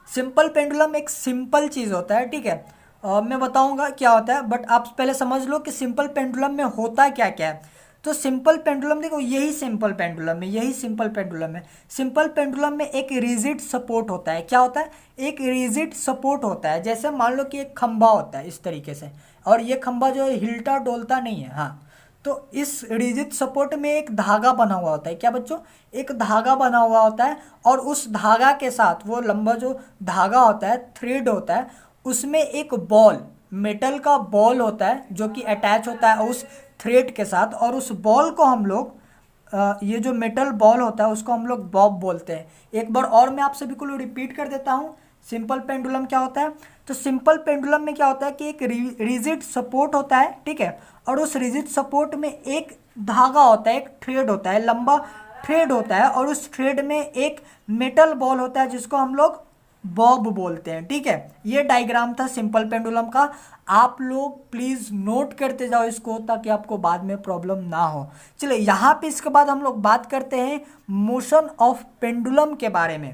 Speaker 1: सिंपल पेंडुलम एक सिंपल चीज़ होता है, ठीक है। मैं बताऊंगा क्या होता है, बट आप पहले समझ लो कि सिंपल पेंडुलम में होता क्या क्या है। तो सिंपल पेंडुलम देखो, यही सिंपल पेंडुलम है, यही सिंपल पेंडुलम है। सिंपल पेंडुलम में एक रिजिड सपोर्ट होता है। क्या होता है? एक रिजिड सपोर्ट होता है। जैसे मान लो कि एक खंभा होता है इस तरीके से, और ये खंभा जो है हिलता डोलता नहीं है, हाँ। तो इस रिजिड सपोर्ट में एक धागा बना हुआ होता है। क्या बच्चों? एक धागा बना हुआ होता है, और उस धागा के साथ वो लंबा जो धागा होता है, थ्रेड होता है, उसमें एक बॉल, मेटल का बॉल होता है जो कि अटैच होता है उस थ्रेड के साथ। और उस बॉल को हम लोग ये जो मेटल बॉल होता है उसको हम लोग बॉब बोलते हैं। एक बार और मैं आप सभी को रिपीट कर देता हूँ, सिंपल पेंडुलम क्या होता है। तो सिंपल पेंडुलम में क्या होता है कि एक रिजिड सपोर्ट होता है, ठीक है, और उस रिजिड सपोर्ट में एक धागा होता है, एक थ्रेड होता है, लंबा थ्रेड होता है, और उस थ्रेड में एक मेटल बॉल होता है जिसको हम लोग बॉब बोलते हैं, ठीक है। ये डायग्राम था सिंपल पेंडुलम का। आप लोग प्लीज नोट करते जाओ इसको, ताकि आपको बाद में प्रॉब्लम ना हो। चलिए यहाँ पे इसके बाद हम लोग बात करते हैं मोशन ऑफ पेंडुलम के बारे में।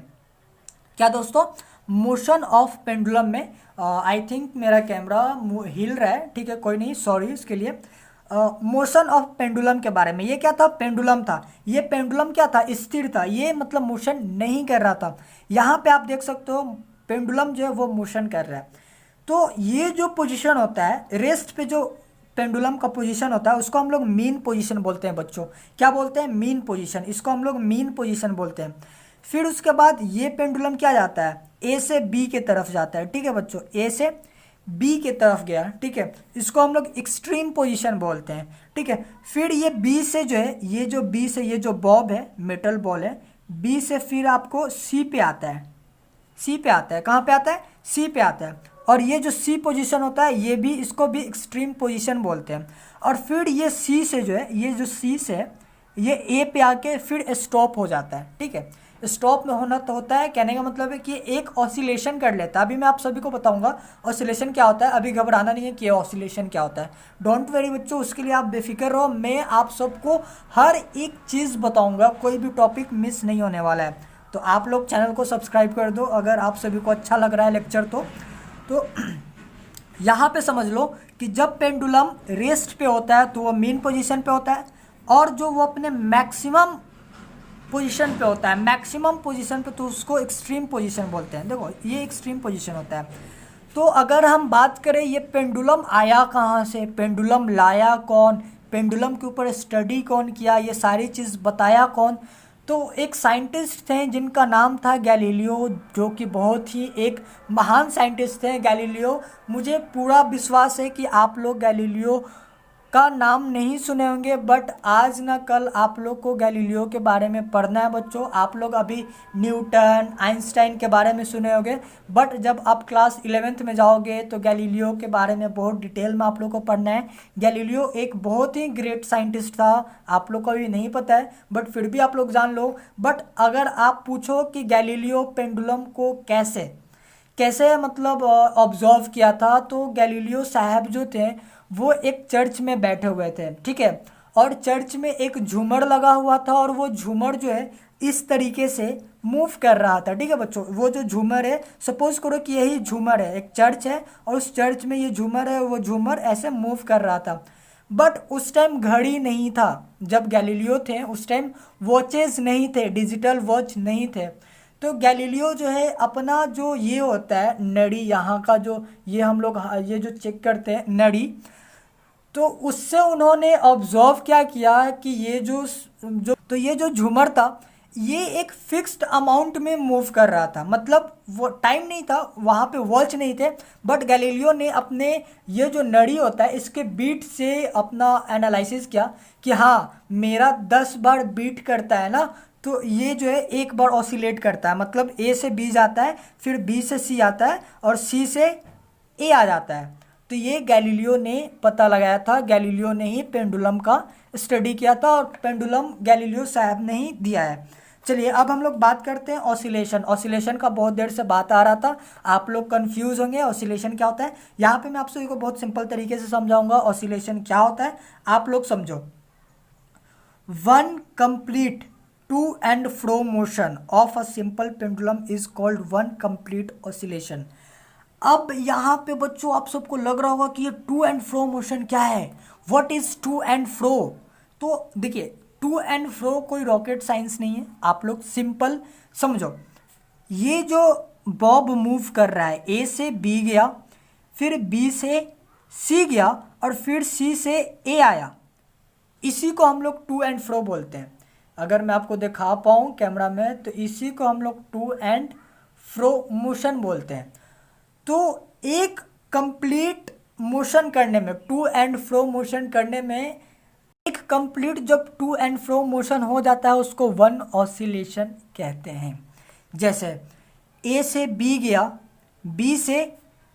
Speaker 1: क्या दोस्तों? मोशन ऑफ पेंडुलम में आई थिंक मेरा कैमरा हिल रहा है, ठीक है, कोई नहीं, सॉरी इसके लिए। मोशन ऑफ पेंडुलम के बारे में, ये क्या था? पेंडुलम था। ये पेंडुलम क्या था? स्थिर था, ये मतलब मोशन नहीं कर रहा था। यहाँ पे आप देख सकते हो पेंडुलम जो है वो मोशन कर रहा है। तो ये जो पोजीशन होता है रेस्ट पे, जो पेंडुलम का पोजीशन होता है उसको हम लोग मीन पोजीशन बोलते हैं बच्चों। क्या बोलते हैं? मीन पोजीशन, इसको हम लोग मीन पोजीशन बोलते हैं। फिर उसके बाद ये पेंडुलम क्या जाता है? ए से बी के तरफ जाता है, ठीक है बच्चों, ए से बी के तरफ गया, ठीक है, इसको हम लोग एक्सट्रीम पोजीशन बोलते हैं, ठीक है। फिर ये बी से जो है, ये जो बी से ये जो बॉब है, मेटल बॉल है, बी से फिर आपको सी पे आता है, सी पे आता है। कहाँ पे आता है? सी पे आता है। और ये जो सी पोजीशन होता है ये भी, इसको भी एक्सट्रीम पोजीशन बोलते हैं। और फिर ये सी से जो है, ये जो सी से ये ए पे आके फिर स्टॉप हो जाता है, ठीक है। स्टॉप में होना तो होता है, कहने का मतलब है कि एक ऑसिलेशन कर लेता है। अभी मैं आप सभी को बताऊंगा ऑसिलेशन क्या होता है। अभी घबराना नहीं है कि ऑसिलेशन क्या होता है, डोंट वरी बच्चों, उसके लिए आप बेफिक्र रहो। मैं आप सबको हर एक चीज़ बताऊंगा, कोई भी टॉपिक मिस नहीं होने वाला है। तो आप लोग चैनल को सब्सक्राइब कर दो अगर आप सभी को अच्छा लग रहा है लेक्चर तो यहाँ पे समझ लो कि जब पेंडुलम रेस्ट पे होता है तो वो मीन पोजीशन पे होता है, और जो वो अपने मैक्सिमम पोजीशन पे होता है, मैक्सिमम पोजीशन पे, तो उसको एक्सट्रीम पोजीशन बोलते हैं। देखो ये एक्सट्रीम पोजीशन होता है। तो अगर हम बात करें ये पेंडुलम आया कहाँ से, पेंडुलम लाया कौन, पेंडुलम के ऊपर स्टडी कौन किया, ये सारी चीज़ बताया कौन, तो एक साइंटिस्ट थे जिनका नाम था गैलीलियो, जो कि बहुत ही एक महान साइंटिस्ट थे गैलीलियो। मुझे पूरा विश्वास है कि आप लोग गैलीलियो का नाम नहीं सुने होंगे, बट आज ना कल आप लोग को गैलीलियो के बारे में पढ़ना है बच्चों। आप लोग अभी न्यूटन, आइंस्टाइन के बारे में सुने होंगे, बट जब आप क्लास 11th में जाओगे तो गैलीलियो के बारे में बहुत डिटेल में आप लोग को पढ़ना है। गैलीलियो एक बहुत ही ग्रेट साइंटिस्ट था, आप लोग को अभी नहीं पता है बट फिर भी आप लोग जान लो। बट अगर आप पूछो कि गैलीलियो पेंडुलम को कैसे कैसे मतलब ऑब्जर्व किया था, तो गैलीलियो साहब जो थे वो एक चर्च में बैठे हुए थे, ठीक है, और चर्च में एक झूमर लगा हुआ था, और वो झूमर जो है इस तरीके से मूव कर रहा था, ठीक है बच्चों। वो जो झूमर है, सपोज करो कि यही झूमर है, एक चर्च है और उस चर्च में ये झूमर है, वो झूमर ऐसे मूव कर रहा था। बट उस टाइम घड़ी नहीं था, जब गैलीलियो थे उस टाइम वॉचेस नहीं थे, डिजिटल वॉच नहीं थे। तो गैलीलियो जो है अपना जो ये होता है नड़ी, यहाँ का जो ये हम लोग ये जो चेक करते हैं नड़ी, तो उससे उन्होंने ऑब्जर्व क्या किया कि ये जो झूमर था ये एक फिक्स्ड अमाउंट में मूव कर रहा था, मतलब वो टाइम नहीं था, वहाँ पे वॉच नहीं थे, बट गैलीलियो ने अपने ये जो नड़ी होता है इसके बीट से अपना एनालिसिस किया कि हाँ मेरा 10 बार बीट करता है ना, तो ये जो है एक बार ऑसिलेट करता है, मतलब ए से बी जाता है, फिर बी से सी आता है और सी से ए आ जाता है। तो ये गैलीलियो ने पता लगाया था, गैलीलियो ने ही पेंडुलम का स्टडी किया था और पेंडुलम गैलीलियो साहब ने ही दिया है। चलिए अब हम लोग बात करते हैं ऑसिलेशन। ऑसिलेशन का बहुत देर से बात आ रहा था, आप लोग कंफ्यूज होंगे ऑसिलेशन क्या होता है। यहाँ पे मैं आप सभी को बहुत सिंपल तरीके से समझाऊंगा ऑसिलेशन क्या होता है, आप लोग समझो। One complete to and fro motion of a simple pendulum is called one complete oscillation. अब यहाँ पे बच्चों आप सबको लग रहा होगा कि ये टू एंड फ्रो मोशन क्या है, what is to and fro. तो देखिए टू एंड फ्रो कोई रॉकेट साइंस नहीं है, आप लोग सिंपल समझो। ये जो बॉब मूव कर रहा है ए से बी गया, फिर बी से सी गया और फिर सी से ए आया, इसी को हम लोग टू एंड फ्रो बोलते हैं। अगर मैं आपको दिखा पाऊँ कैमरा में तो इसी को हम लोग टू एंड फ्रो मोशन बोलते हैं। तो एक कंप्लीट मोशन करने में, टू एंड फ्रो मोशन करने में, एक कंप्लीट जब टू एंड फ्रो मोशन हो जाता है उसको वन ऑसिलेशन कहते हैं। जैसे ए से बी गया, बी से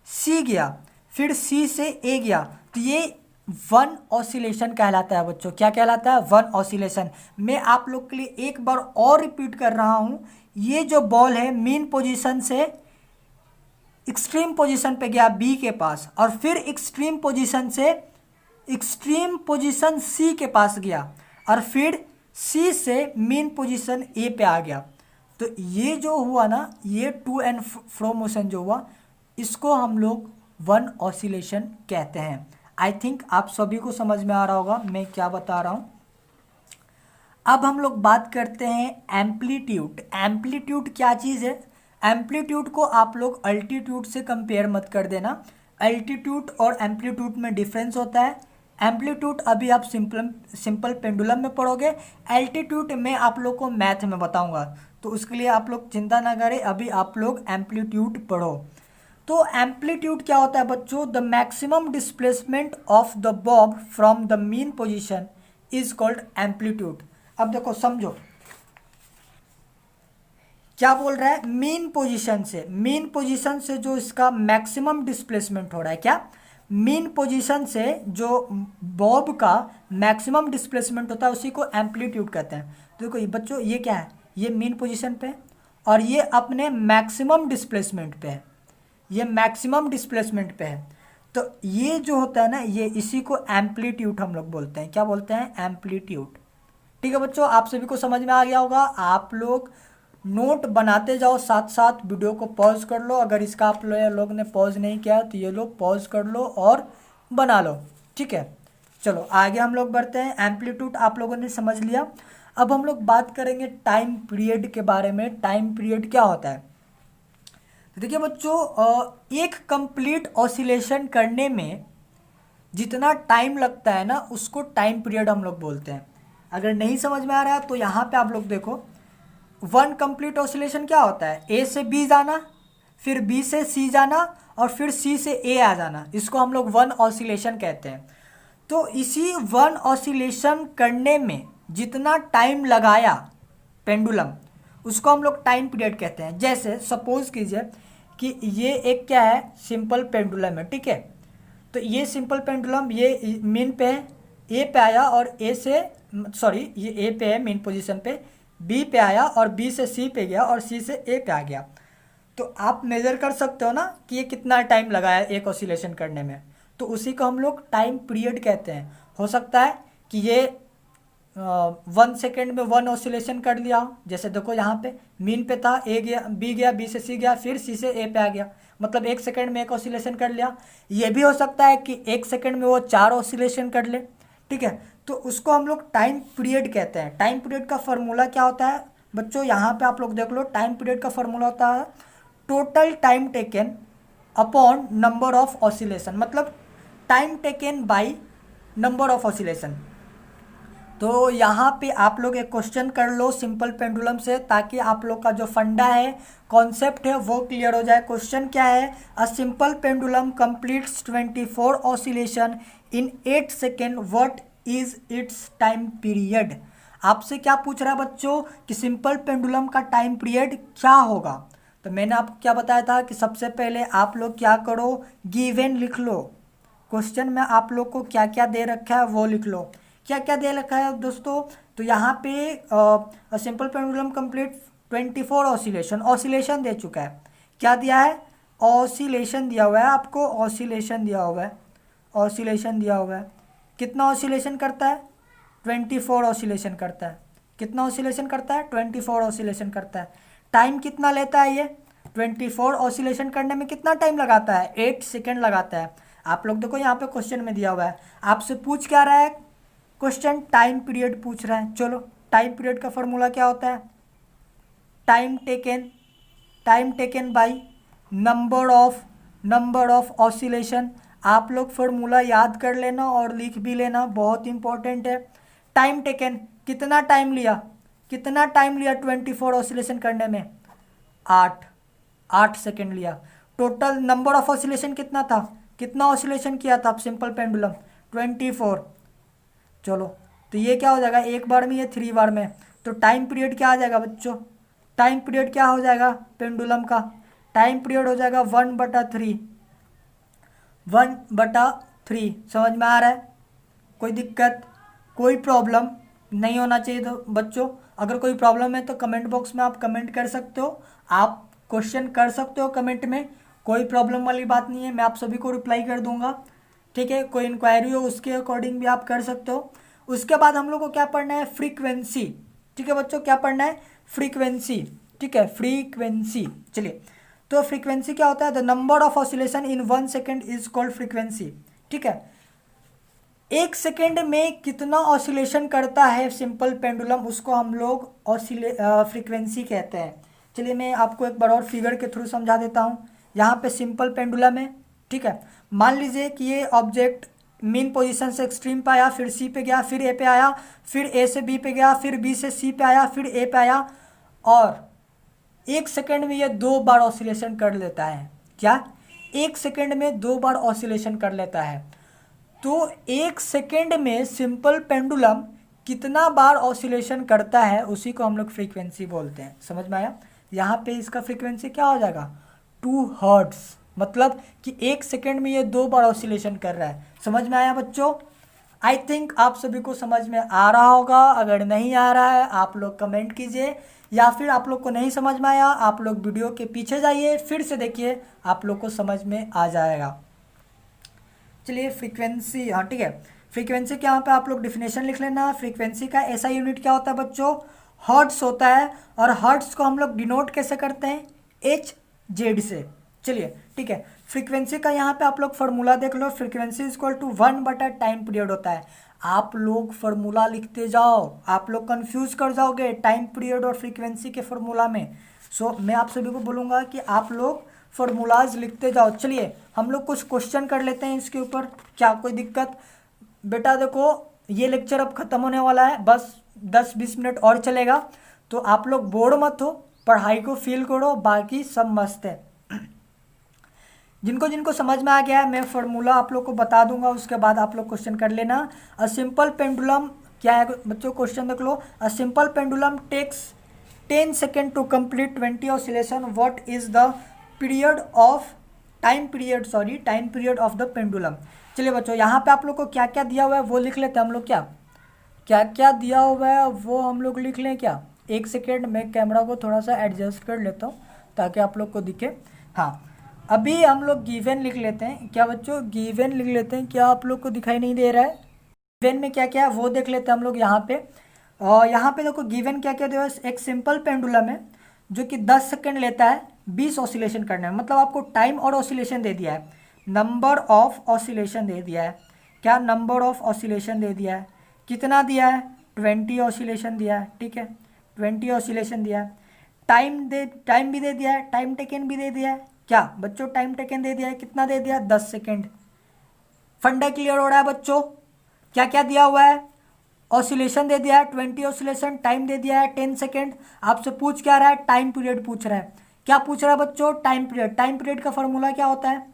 Speaker 1: सी गया, फिर सी से ए गया, तो ये वन ऑसिलेशन कहलाता है बच्चों। क्या कहलाता है? One oscillation. मैं आप लोग के लिए एक बार और रिपीट कर रहा हूँ, ये जो बॉल है मीन पोजीशन से एक्सट्रीम पोजीशन पे गया बी के पास, और फिर एक्सट्रीम पोजीशन से एक्सट्रीम पोजीशन सी के पास गया, और फिर सी से मीन पोजीशन ए पे आ गया। तो ये जो हुआ ना, ये टू एंड फ्रो मोशन जो हुआ, इसको हम लोग वन ऑसिलेशन कहते हैं। आई थिंक आप सभी को समझ में आ रहा होगा मैं क्या बता रहा हूँ। अब हम लोग बात करते हैं एम्पलीट्यूड। एम्पलीट्यूड क्या चीज़ है? एम्पलीट्यूड को आप लोग अल्टीट्यूड से कंपेयर मत कर देना। अल्टीट्यूड और एम्पलीट्यूड में डिफरेंस होता है। एम्पलीट्यूड अभी आप सिंपल पेंडुलम में पढ़ोगे, एल्टीट्यूड में आप लोग को मैथ में बताऊंगा, तो उसके लिए आप लोग चिंता ना करें, अभी आप लोग एम्पलीट्यूड पढ़ो। तो एम्पलीट्यूड क्या होता है बच्चों? The maximum displacement of the Bob from the mean position is called amplitude. अब देखो समझो क्या बोल रहा है। मीन पोजीशन से जो इसका मैक्सिमम डिस्प्लेसमेंट हो रहा है, क्या मीन पोजीशन से जो बॉब का मैक्सिमम डिस्प्लेसमेंट होता है उसी को एम्पलीट्यूड कहते हैं। तो देखो ये बच्चों ये क्या है, ये मीन पोजीशन पे और ये अपने मैक्सिमम डिस्प्लेसमेंट पे है, ये मैक्सिमम डिस्प्लेसमेंट पे है। तो ये जो होता है ना, ये इसी को एम्पलीट्यूड हम लोग बोलते हैं। क्या बोलते हैं? एम्पलीट्यूड। ठीक है बच्चों, आप सभी को समझ में आ गया होगा। आप लोग नोट बनाते जाओ, साथ साथ वीडियो को पॉज कर लो। अगर इसका आप लोग ने पॉज नहीं किया तो ये लोग पॉज कर लो और बना लो। ठीक है, चलो आगे हम लोग बढ़ते हैं। एम्पलीट्यूड आप लोगों ने समझ लिया। अब हम लोग बात करेंगे टाइम पीरियड के बारे में। टाइम पीरियड क्या होता है? देखिए बच्चों, एक कंप्लीट ऑसिलेशन करने में जितना टाइम लगता है ना, उसको टाइम पीरियड हम लोग बोलते हैं। अगर नहीं समझ में आ रहा है तो यहाँ पे आप लोग देखो, वन कंप्लीट ऑसिलेशन क्या होता है? ए से बी जाना, फिर बी से सी जाना और फिर सी से ए आ जाना, इसको हम लोग वन ऑसिलेशन कहते हैं। तो इसी वन ऑसिलेशन करने में जितना टाइम लगाया पेंडुलम, उसको हम लोग टाइम पीरियड कहते हैं। जैसे सपोज कीजिए कि ये एक क्या है, सिंपल पेंडुलम है। ठीक है, तो ये सिंपल पेंडुलम ये मीन पे है, ए पे आया और ए से ये ए पे है मीन पोजीशन पे, बी पे आया और बी से सी पे गया और सी से ए पे आ गया। तो आप मेज़र कर सकते हो ना कि ये कितना टाइम लगाया एक ऑसिलेशन करने में, तो उसी को हम लोग टाइम पीरियड कहते हैं। हो सकता है कि ये 1 सेकेंड में वन ऑसिलेशन कर लिया हो। जैसे देखो यहाँ पे मीन पे था, ए गया, बी से सी गया, फिर सी से ए पे आ गया, मतलब 1 सेकेंड में एक ऑसिलेशन कर लिया। ये भी हो सकता है कि 1 सेकेंड में वो 4 ऑसिलेशन कर ले। ठीक है, तो उसको हम लोग टाइम पीरियड कहते हैं। टाइम पीरियड का फॉर्मूला क्या होता है बच्चों? यहाँ पे आप लोग देख लो, टाइम पीरियड का फॉर्मूला होता है total time taken upon number of oscillation, मतलब time taken by number of oscillation. तो यहाँ पे आप लोग एक क्वेश्चन कर लो सिंपल पेंडुलम से, ताकि आप लोग का जो फंडा है, कॉन्सेप्ट है, वो क्लियर हो जाए। क्वेश्चन क्या है? अ simple pendulum completes 24 oscillation in 8 second, what is it's time period. आपसे क्या पूछ रहा है बच्चों कि सिंपल पेंडुलम का टाइम पीरियड क्या होगा। तो मैंने आपको क्या बताया था कि सबसे पहले आप लोग क्या करो, गिवन लिख लो। क्वेश्चन में आप लोग को क्या क्या दे रखा है वो लिख लो। क्या क्या दे रखा है दोस्तों? तो यहाँ पे simple pendulum complete 24 oscillation, oscillation दे चुका है। क्या दिया है? ऑसिलेशन दिया हुआ है आपको, ऑसिलेशन दिया हुआ है, ऑसिलेशन दिया हुआ है। कितना ऑसिलेशन करता है? 24 ऑसिलेशन करता है। कितना ऑसिलेशन करता है? 24 ऑसिलेशन करता है। टाइम कितना लेता है ये? 24 ऑसिलेशन करने में कितना टाइम लगाता है? 8 सेकेंड लगाता है। आप लोग देखो यहाँ पे क्वेश्चन में दिया हुआ है, आपसे पूछ क्या रहा है क्वेश्चन? टाइम पीरियड पूछ रहा है। चलो, टाइम पीरियड का फॉर्मूला क्या होता है? Time taken, time taken by number of oscillation. आप लोग फॉर्मूला याद कर लेना और लिख भी लेना, बहुत इंपॉर्टेंट है। टाइम टेकन, कितना टाइम लिया? कितना टाइम लिया 24 ऑसिलेशन करने में? 8 सेकेंड लिया। टोटल नंबर ऑफ ऑसिलेशन कितना था? कितना ऑसिलेशन किया था सिंपल पेंडुलम? 24। चलो, तो ये क्या हो जाएगा, एक बार में, ये 3 बार में। तो टाइम पीरियड क्या आ जाएगा बच्चों? टाइम पीरियड क्या हो जाएगा पेंडुलम का? टाइम पीरियड हो जाएगा 1/3। 1/3 समझ में आ रहा है? कोई दिक्कत, कोई प्रॉब्लम नहीं होना चाहिए। तो बच्चों अगर कोई प्रॉब्लम है तो कमेंट बॉक्स में आप कमेंट कर सकते हो, आप क्वेश्चन कर सकते हो कमेंट में, कोई प्रॉब्लम वाली बात नहीं है, मैं आप सभी को रिप्लाई कर दूंगा। ठीक है, कोई इंक्वायरी हो उसके अकॉर्डिंग भी आप कर सकते हो। उसके बाद हम लोग को क्या पढ़ना है? फ्रीक्वेंसी। ठीक है बच्चों, क्या पढ़ना है? फ्रीक्वेंसी। ठीक है, फ्रीक्वेंसी। चलिए, तो फ्रीक्वेंसी क्या होता है? The number of oscillation in 1 second is called frequency. ठीक है, 1 सेकेंड में कितना ऑसिलेशन करता है सिंपल पेंडुलम, उसको हम लोग फ्रीक्वेंसी कहते हैं। चलिए, मैं आपको एक बार और फिगर के थ्रू समझा देता हूँ। यहाँ पे सिंपल पेंडुलम है। ठीक है, मान लीजिए कि ये ऑब्जेक्ट मेन पोजीशन से एक्सट्रीम पे आया, फिर सी पे गया, फिर ए पे आया, फिर ए से बी पे गया, फिर बी से सी पे आया, फिर ए पे आया, और 1 सेकेंड में ये 2 बार ऑसिलेशन कर लेता है। क्या? 1 सेकेंड में 2 बार ऑसिलेशन कर लेता है। तो 1 सेकेंड में सिंपल पेंडुलम कितना बार ऑसिलेशन करता है, उसी को हम लोग फ्रीक्वेंसी बोलते हैं। समझ में आया? यहाँ पे इसका फ्रीक्वेंसी क्या हो जाएगा? 2 हर्ट्स। मतलब कि 1 सेकेंड में ये 2 बार ऑसिलेशन कर रहा है। समझ में आया बच्चों? आई थिंक आप सभी को समझ में आ रहा होगा। अगर नहीं आ रहा है आप लोग कमेंट कीजिए, या फिर आप लोग को नहीं समझ में आया आप लोग वीडियो के पीछे जाइए, फिर से देखिए, आप लोग को समझ में आ जाएगा। चलिए, फ्रीक्वेंसी, हाँ ठीक है, फ्रीक्वेंसी के यहाँ पे आप लोग डिफिनेशन लिख लेना। फ्रीक्वेंसी का ऐसा यूनिट क्या होता है बच्चों? हर्ट्स होता है। और हर्ट्स को हम लोग डिनोट कैसे करते हैं? HZ से। चलिए ठीक है, फ्रीक्वेंसी का यहाँ पे आप लोग फार्मूला देख लो। फ्रीक्वेंसी इज इक्वल टू 1/टाइम पीरियड होता है। आप लोग फार्मूला लिखते जाओ, आप लोग कंफ्यूज कर जाओगे टाइम पीरियड और फ्रीक्वेंसी के फार्मूला में। सो मैं आप सभी को बोलूँगा कि आप लोग फार्मूलाज लिखते जाओ। चलिए, हम लोग कुछ क्वेश्चन कर लेते हैं इसके ऊपर। क्या कोई दिक्कत? बेटा देखो, ये लेक्चर अब ख़त्म होने वाला है, बस 10-20 मिनट और चलेगा। तो आप लोग बोर्ड मत हो, पढ़ाई को फील करो, बाकी सब मस्त है। जिनको जिनको समझ में आ गया है मैं फार्मूला आप लोग को बता दूंगा, उसके बाद आप लोग क्वेश्चन कर लेना। अ सिंपल पेंडुलम क्या है बच्चों? क्वेश्चन देख लो। A simple pendulum takes 10 second to complete 20 oscillation, what is the period of time period of the pendulum. चलिए बच्चों, यहाँ पे आप लोग को क्या क्या दिया हुआ है वो लिख लेते हैं हम लोग। क्या क्या क्या दिया हुआ है वो हम लोग लिख लें क्या? 1 सेकेंड, मैं कैमरा को थोड़ा सा एडजस्ट कर लेता हूँ ताकि आप लोग को दिखे। हाँ, अभी हम लोग गिवन लिख लेते हैं। क्या बच्चों? गिवन लिख लेते हैं। क्या आप लोग को दिखाई नहीं दे रहा है? गिवन में क्या क्या है वो देख लेते हैं हम लोग यहाँ पे। और यहाँ पे देखो गिवन क्या क्या दिया है। एक सिंपल पेंडुलम है जो कि 10 सेकेंड लेता है 20 ऑसिलेशन करने में। मतलब आपको टाइम और ऑसिलेशन दे दिया है, नंबर ऑफ ऑसिलेशन दे दिया है। क्या? नंबर ऑफ ऑसिलेशन दे दिया है। कितना दिया है? 20 ऑसिलेशन दिया है। ठीक है, 20 ऑसिलेशन दिया है। टाइम भी दे दिया है, टाइम टेकन भी दे दिया है। क्या बच्चों? टाइम टेकन दे दिया है। कितना दे दिया? 10 सेकेंड। फंडा क्लियर हो रहा है बच्चों? क्या क्या दिया हुआ है, ऑसिलेशन दे दिया है 20 ऑसिलेशन, टाइम दे दिया है 10 सेकेंड। आपसे पूछ क्या रहा है, टाइम पीरियड पूछ रहा है। क्या पूछ रहा है बच्चों, टाइम पीरियड। टाइम पीरियड का फॉर्मूला क्या होता है,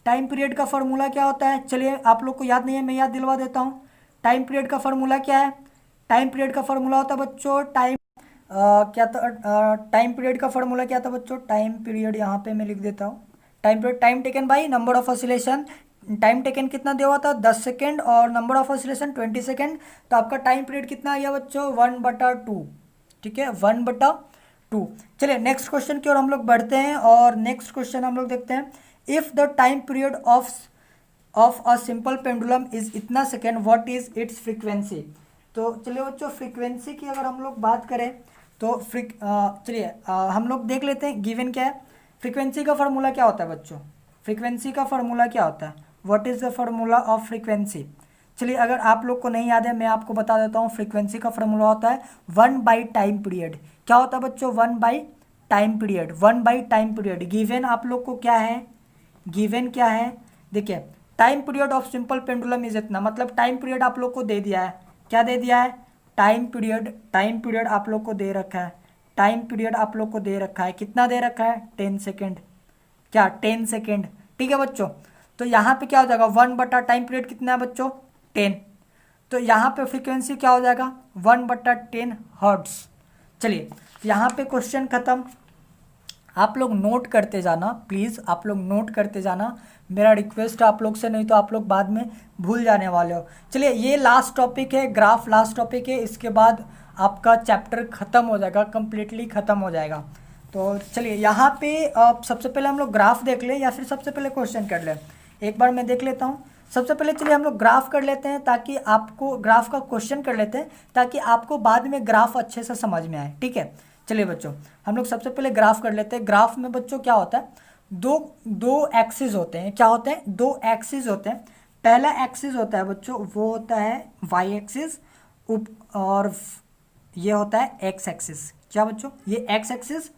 Speaker 1: टाइम पीरियड का फॉर्मूला क्या होता है, चलिए आप लोग को याद नहीं है मैं याद दिलवा देता हूँ। टाइम पीरियड का फॉर्मूला क्या है, टाइम पीरियड का फॉर्मूला होता है बच्चों टाइम क्या था, टाइम पीरियड का फॉर्मूला क्या था बच्चों, टाइम पीरियड यहाँ पे मैं लिख देता हूँ। Time period time taken by number of oscillation. Time taken कितना दिया हुआ था 10 सेकेंड और नंबर ऑफ ऑसिलेशन 20 सेकेंड। तो आपका टाइम पीरियड कितना आ गया बच्चों 1/2। ठीक है 1/2। चलिए नेक्स्ट क्वेश्चन की ओर हम लोग बढ़ते हैं और नेक्स्ट क्वेश्चन हम लोग देखते हैं। If the time period of a simple pendulum is इतना second, what is its frequency. तो चलिए बच्चों फ्रीक्वेंसी की अगर हम लोग बात करें तो चलिए हम लोग देख लेते हैं गिवन क्या है। फ्रीक्वेंसी का फार्मूला क्या होता है बच्चों, फ्रीक्वेंसी का फार्मूला क्या होता है, what is the formula of frequency. चलिए अगर आप लोग को नहीं याद है मैं आपको बता देता हूँ। फ्रीक्वेंसी का फार्मूला होता है 1 बाई टाइम पीरियड। क्या होता है बच्चों 1 by time period, 1 by time period. Given आप लोग को क्या है, गिवन क्या है, देखिए time period of simple pendulum is इतना, मतलब टाइम पीरियड आप लोग को दे दिया है। क्या दे दिया है, टाइम पीरियड आप लोग को दे रखा है। टाइम पीरियड आप लोग को दे रखा है, कितना दे रखा है 10 सेकेंड। क्या 10 सेकेंड, ठीक है बच्चों। तो यहाँ पे क्या हो जाएगा 1/टाइम पीरियड कितना है बच्चों 10। तो यहाँ पे फ्रीक्वेंसी क्या हो जाएगा 1/10 हर्ट्स। चलिए यहाँ पे क्वेश्चन खत्म। आप लोग नोट करते जाना प्लीज़, आप लोग नोट करते जाना, मेरा रिक्वेस्ट है आप लोग से, नहीं तो आप लोग बाद में भूल जाने वाले हो। चलिए ये लास्ट टॉपिक है, ग्राफ लास्ट टॉपिक है, इसके बाद आपका चैप्टर ख़त्म हो जाएगा, कम्प्लीटली ख़त्म हो जाएगा। तो चलिए यहाँ पे सबसे पहले हम लोग ग्राफ देख लें या फिर सबसे पहले क्वेश्चन कर लें, एक बार मैं देख लेता हूँ। सबसे पहले चलिए हम लोग ग्राफ कर लेते हैं ताकि आपको ग्राफ का क्वेश्चन कर लेते हैं ताकि आपको बाद में ग्राफ अच्छे से समझ में आए, ठीक है। चलिए बच्चों हम लोग सबसे पहले ग्राफ कर लेते हैं। ग्राफ में बच्चों क्या होता है, दो एक्सिस होते हैं। क्या होते हैं, दो एक्सिस होते हैं। पहला एक्सिस होता है बच्चों वो होता है वाई एक्सिस और ये होता है एक्स एक्सिस। क्या बच्चों, ये एक्स एक्सिस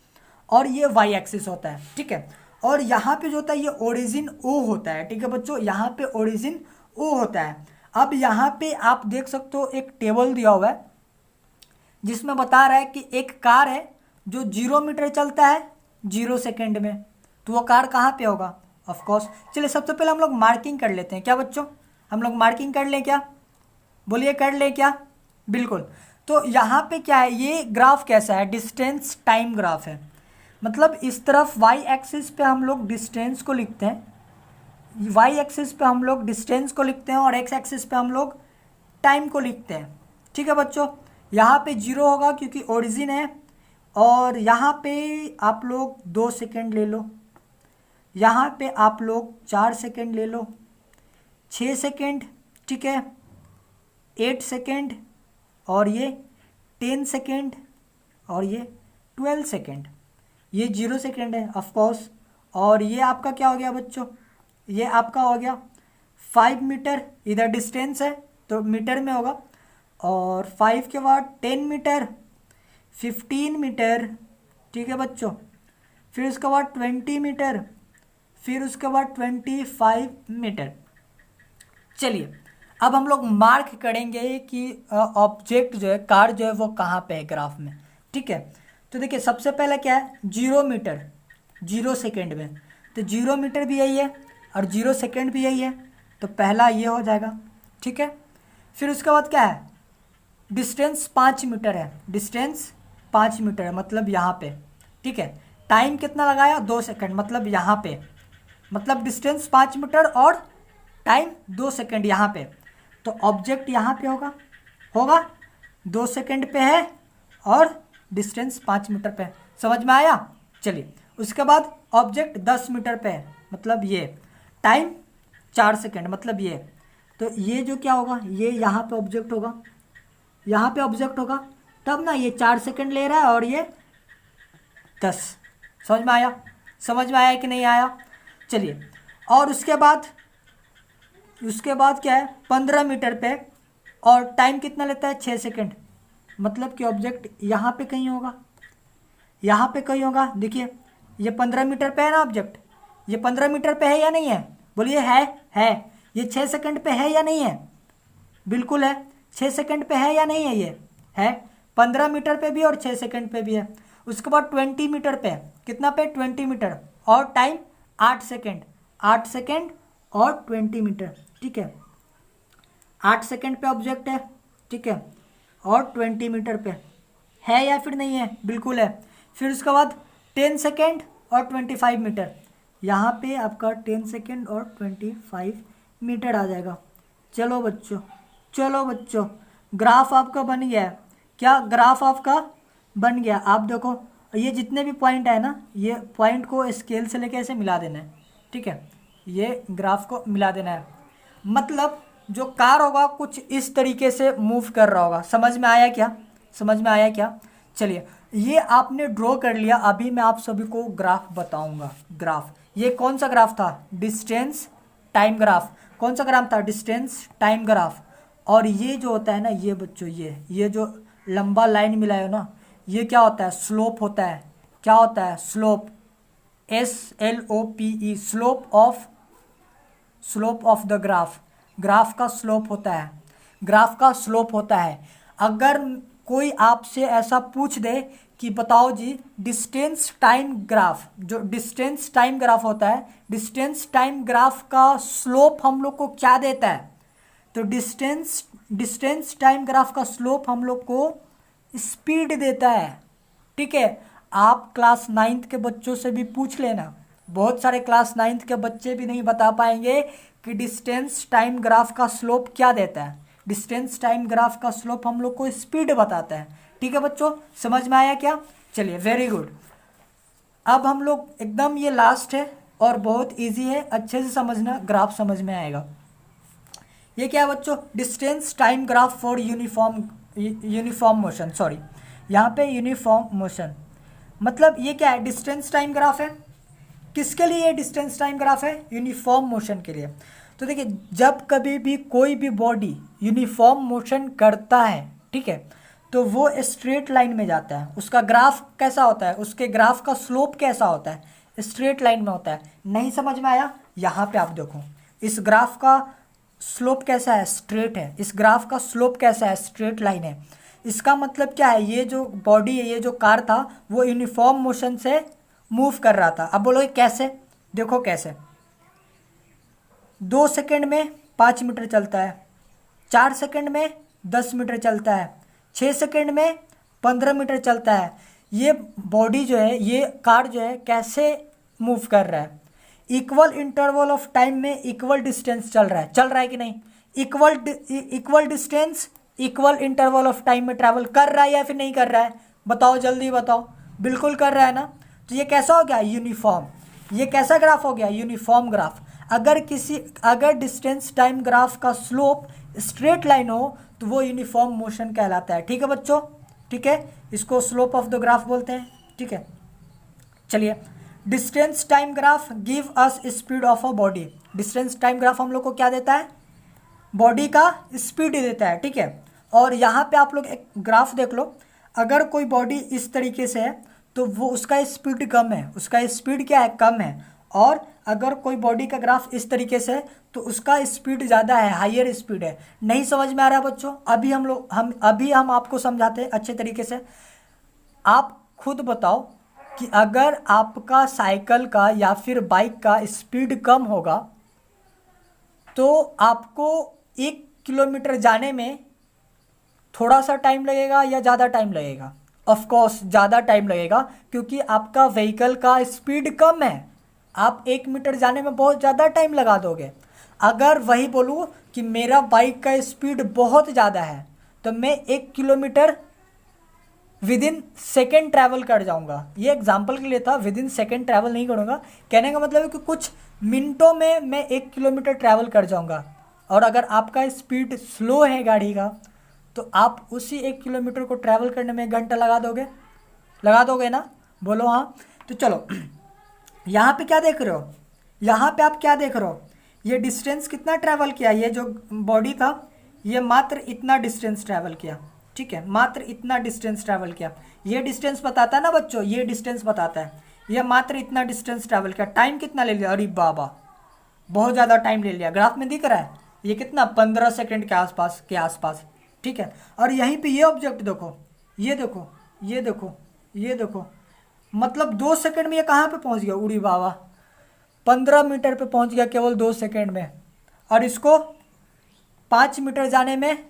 Speaker 1: और ये वाई एक्सिस होता है, ठीक है। और यहाँ पे जो होता है ये ओरिजिन ओ होता है, ठीक है बच्चों, यहाँ पे ओरिजिन ओ होता है। अब यहाँ पे आप देख सकते हो एक टेबल दिया हुआ है जिसमें बता रहा है कि एक कार है जो 0 मीटर चलता है 0 सेकेंड में, तो वो कार कहाँ पे होगा, ऑफ कोर्स। चलिए सबसे पहले हम लोग मार्किंग कर लेते हैं। क्या बच्चों, हम लोग मार्किंग कर लें क्या, बोलिए कर लें क्या, बिल्कुल। तो यहाँ पे क्या है, ये ग्राफ कैसा है, डिस्टेंस टाइम ग्राफ है। मतलब इस तरफ वाई एक्सिस पे हम लोग डिस्टेंस को लिखते हैं, वाई एक्सिस पे हम लोग डिस्टेंस को लिखते हैं और एक्स एक्सिस पे हम लोग टाइम को लिखते हैं, ठीक है बच्चों। यहाँ पे 0 होगा क्योंकि ओरिजिन है, और यहाँ पे आप लोग 2 सेकेंड ले लो, यहाँ पे आप लोग 4 सेकेंड ले लो, 6 सेकेंड, ठीक है, 8 सेकेंड, और ये 10 सेकेंड, और ये 12 सेकेंड। ये 0 सेकेंड है ऑफ कोर्स। और ये आपका क्या हो गया बच्चों, ये आपका हो गया 5 मीटर, इधर डिस्टेंस है तो मीटर में होगा, और 5 के बाद 10 मीटर, 15 मीटर, ठीक है बच्चों, फिर उसके बाद 20 मीटर, फिर उसके बाद 25 मीटर। चलिए अब हम लोग मार्क करेंगे कि ऑब्जेक्ट जो है, कार जो है वो कहाँ पे है ग्राफ में, ठीक है। तो देखिए सबसे पहले क्या है 0 मीटर 0 सेकेंड में, तो 0 मीटर भी यही है और 0 सेकेंड भी यही है, तो पहला ये हो जाएगा, ठीक है। फिर उसके बाद क्या है, डिस्टेंस 5 मीटर है, डिस्टेंस 5 मीटर है मतलब यहाँ पे, ठीक है। टाइम कितना लगाया 2 सेकेंड, मतलब यहाँ पे, मतलब डिस्टेंस 5 मीटर और टाइम 2 सेकेंड यहाँ पे। तो ऑब्जेक्ट यहाँ पे होगा 2 सेकेंड पे है और डिस्टेंस 5 मीटर पे है, समझ में आया। चलिए उसके बाद ऑब्जेक्ट 10 मीटर पे है, मतलब ये, टाइम 4 सेकेंड, मतलब ये। तो ये जो क्या होगा, ये यहाँ पे ऑब्जेक्ट होगा, यहाँ पे ऑब्जेक्ट होगा, तब ना ये 4 सेकेंड ले रहा है और ये 10। समझ में आया, समझ में आया कि नहीं आया। चलिए और उसके बाद क्या है 15 मीटर पे, और टाइम कितना लेता है 6 सेकेंड, मतलब कि ऑब्जेक्ट यहाँ पे कहीं होगा, यहाँ पे कहीं होगा। देखिए ये 15 मीटर पे है ना ऑब्जेक्ट, ये 15 मीटर पे है या नहीं है, बोलिए है। ये 6 सेकेंड पे है या नहीं है, बिल्कुल है। 6 सेकंड पे है या नहीं है? ये है। 15 मीटर पे भी और 6 सेकंड पे भी है। उसके बाद 20 मीटर पे है। कितना पे? 20 मीटर। और टाइम 8 सेकंड। 8 सेकंड और 20 मीटर, ठीक है। 8 सेकंड पे ऑब्जेक्ट है, ठीक है, और 20 मीटर पे है या फिर नहीं है? बिल्कुल है। फिर उसके बाद 10 सेकंड और 25 मीटर। यहाँ पे आपका 10 सेकंड और 25 मीटर आ जाएगा। चलो बच्चों, चलो बच्चों, ग्राफ आपका बन गया है। क्या ग्राफ आपका बन गया? आप देखो, ये जितने भी पॉइंट है ना, ये पॉइंट को स्केल से लेके ऐसे मिला देना है, ठीक है। ये ग्राफ को मिला देना है। मतलब जो कार होगा कुछ इस तरीके से मूव कर रहा होगा। समझ में आया क्या? समझ में आया क्या? चलिए, ये आपने ड्रॉ कर लिया। अभी मैं आप सभी को ग्राफ बताऊंगा। ग्राफ, ये कौन सा ग्राफ था? Distance time graph. कौन सा ग्राफ था? Distance time graph. और ये जो होता है ना, ये बच्चों, ये जो लंबा लाइन मिला है ना, ये क्या होता है? स्लोप होता है। क्या होता है? Slope. SLOPE, slope of the graph. Graph का स्लोप होता है। ग्राफ का स्लोप होता है। अगर कोई आपसे ऐसा पूछ दे कि बताओ जी, डिस्टेंस टाइम ग्राफ, जो डिस्टेंस टाइम ग्राफ होता है, डिस्टेंस टाइम ग्राफ का स्लोप हम लोग को क्या देता है? तो डिस्टेंस टाइम ग्राफ का स्लोप हम लोग को स्पीड देता है, ठीक है। आप क्लास 9th के बच्चों से भी पूछ लेना, बहुत सारे क्लास 9th के बच्चे भी नहीं बता पाएंगे कि डिस्टेंस टाइम ग्राफ का स्लोप क्या देता है। डिस्टेंस टाइम ग्राफ का स्लोप हम लोग को स्पीड बताता है, ठीक है बच्चों। समझ में आया क्या? चलिए, वेरी गुड। अब हम लोग एकदम, ये लास्ट है और बहुत इजी है, अच्छे से समझना, ग्राफ समझ में आएगा। ये क्या है बच्चों? Distance time graph for uniform motion. Sorry, यहाँ पे यूनिफॉर्म मोशन मतलब ये क्या है? डिस्टेंस टाइम ग्राफ है। किसके लिए डिस्टेंस टाइम ग्राफ है? यूनिफॉर्म मोशन के लिए। तो देखिए, जब कभी भी कोई भी बॉडी यूनिफॉर्म मोशन करता है, ठीक है, तो वो स्ट्रेट लाइन में जाता है। उसका ग्राफ कैसा होता है? उसके ग्राफ का स्लोप कैसा होता है? स्ट्रेट लाइन में होता है। नहीं समझ में आया? यहाँ पे आप देखो, इस ग्राफ का स्लोप कैसा है? स्ट्रेट है। इस ग्राफ का स्लोप कैसा है? स्ट्रेट लाइन है। इसका मतलब क्या है? ये जो बॉडी है, ये जो कार था, वो यूनिफॉर्म मोशन से मूव कर रहा था। अब बोलोगे कैसे? देखो कैसे। 2 सेकंड में 5 मीटर चलता है, 4 सेकंड में 10 मीटर चलता है, 6 सेकंड में 15 मीटर चलता है। ये बॉडी जो है, ये कार जो है, कैसे मूव कर रहा है? इक्वल इंटरवल ऑफ टाइम में इक्वल डिस्टेंस चल रहा है। चल रहा है कि नहीं? Equal distance equal interval of time में ट्रैवल कर रहा है या फिर नहीं कर रहा है? बताओ, जल्दी बताओ। बिल्कुल कर रहा है ना। तो ये कैसा हो गया? यूनिफॉर्म। ये कैसा ग्राफ हो गया? Uniform graph. अगर डिस्टेंस टाइम ग्राफ का स्लोप स्ट्रेट लाइन हो तो वो यूनिफॉर्म मोशन कहलाता है, ठीक है बच्चों, ठीक है। इसको स्लोप ऑफ द ग्राफ बोलते हैं, ठीक है। चलिए, distance time graph give us speed of a body. Distance time graph हम लोग को क्या देता है? बॉडी का स्पीड देता है, ठीक है। और यहाँ पे आप लोग एक ग्राफ देख लो। अगर कोई बॉडी इस तरीके से है तो वो उसका स्पीड कम है, उसका स्पीड क्या है? कम है। और अगर कोई बॉडी का ग्राफ इस तरीके से है तो उसका स्पीड ज़्यादा है, हायर स्पीड है। नहीं समझ में आ रहा है बच्चों? अभी हम आपको समझाते हैं अच्छे तरीके से। आप खुद बताओ कि अगर आपका साइकिल का या फिर बाइक का स्पीड कम होगा तो आपको 1 किलोमीटर जाने में थोड़ा सा टाइम लगेगा या ज़्यादा टाइम लगेगा? ऑफ कोर्स ज़्यादा टाइम लगेगा, क्योंकि आपका व्हीकल का स्पीड कम है। आप 1 मीटर जाने में बहुत ज़्यादा टाइम लगा दोगे। अगर वही बोलूँ कि मेरा बाइक का स्पीड बहुत ज़्यादा है तो मैं 1 kilometre with in second travel कर जाऊंगा। ये एग्जाम्पल के लिए था, विद इन सेकेंड ट्रैवल नहीं करूँगा। कहने का मतलब है कि कुछ मिनटों में मैं 1 किलोमीटर ट्रैवल कर जाऊंगा। और अगर आपका स्पीड स्लो है गाड़ी का तो आप उसी 1 किलोमीटर को ट्रैवल करने में 1 घंटा लगा दोगे ना? बोलो हाँ। तो चलो, यहाँ पे क्या देख रहे हो? यहाँ पे आप क्या देख रहे हो? ये डिस्टेंस कितना ट्रैवल किया? ये जो बॉडी था ये मात्र इतना डिस्टेंस ट्रैवल किया, ठीक है, मात्र इतना डिस्टेंस ट्रैवल किया। ये डिस्टेंस बताता है ना बच्चों, ये डिस्टेंस बताता है। ये मात्र इतना डिस्टेंस ट्रैवल किया। टाइम कितना ले लिया? अरे बाबा, बहुत ज़्यादा टाइम ले लिया। ग्राफ में दिख रहा है, ये कितना 15 सेकंड के आसपास, ठीक है। और यहीं पे ये ऑब्जेक्ट देखो, ये देखो, ये देखो, ये देखो, मतलब 2 सेकंड में ये कहाँ पे पहुँच गया, उड़ी बाबा 15 मीटर पे पहुँच गया केवल 2 सेकंड में। और इसको 5 मीटर जाने में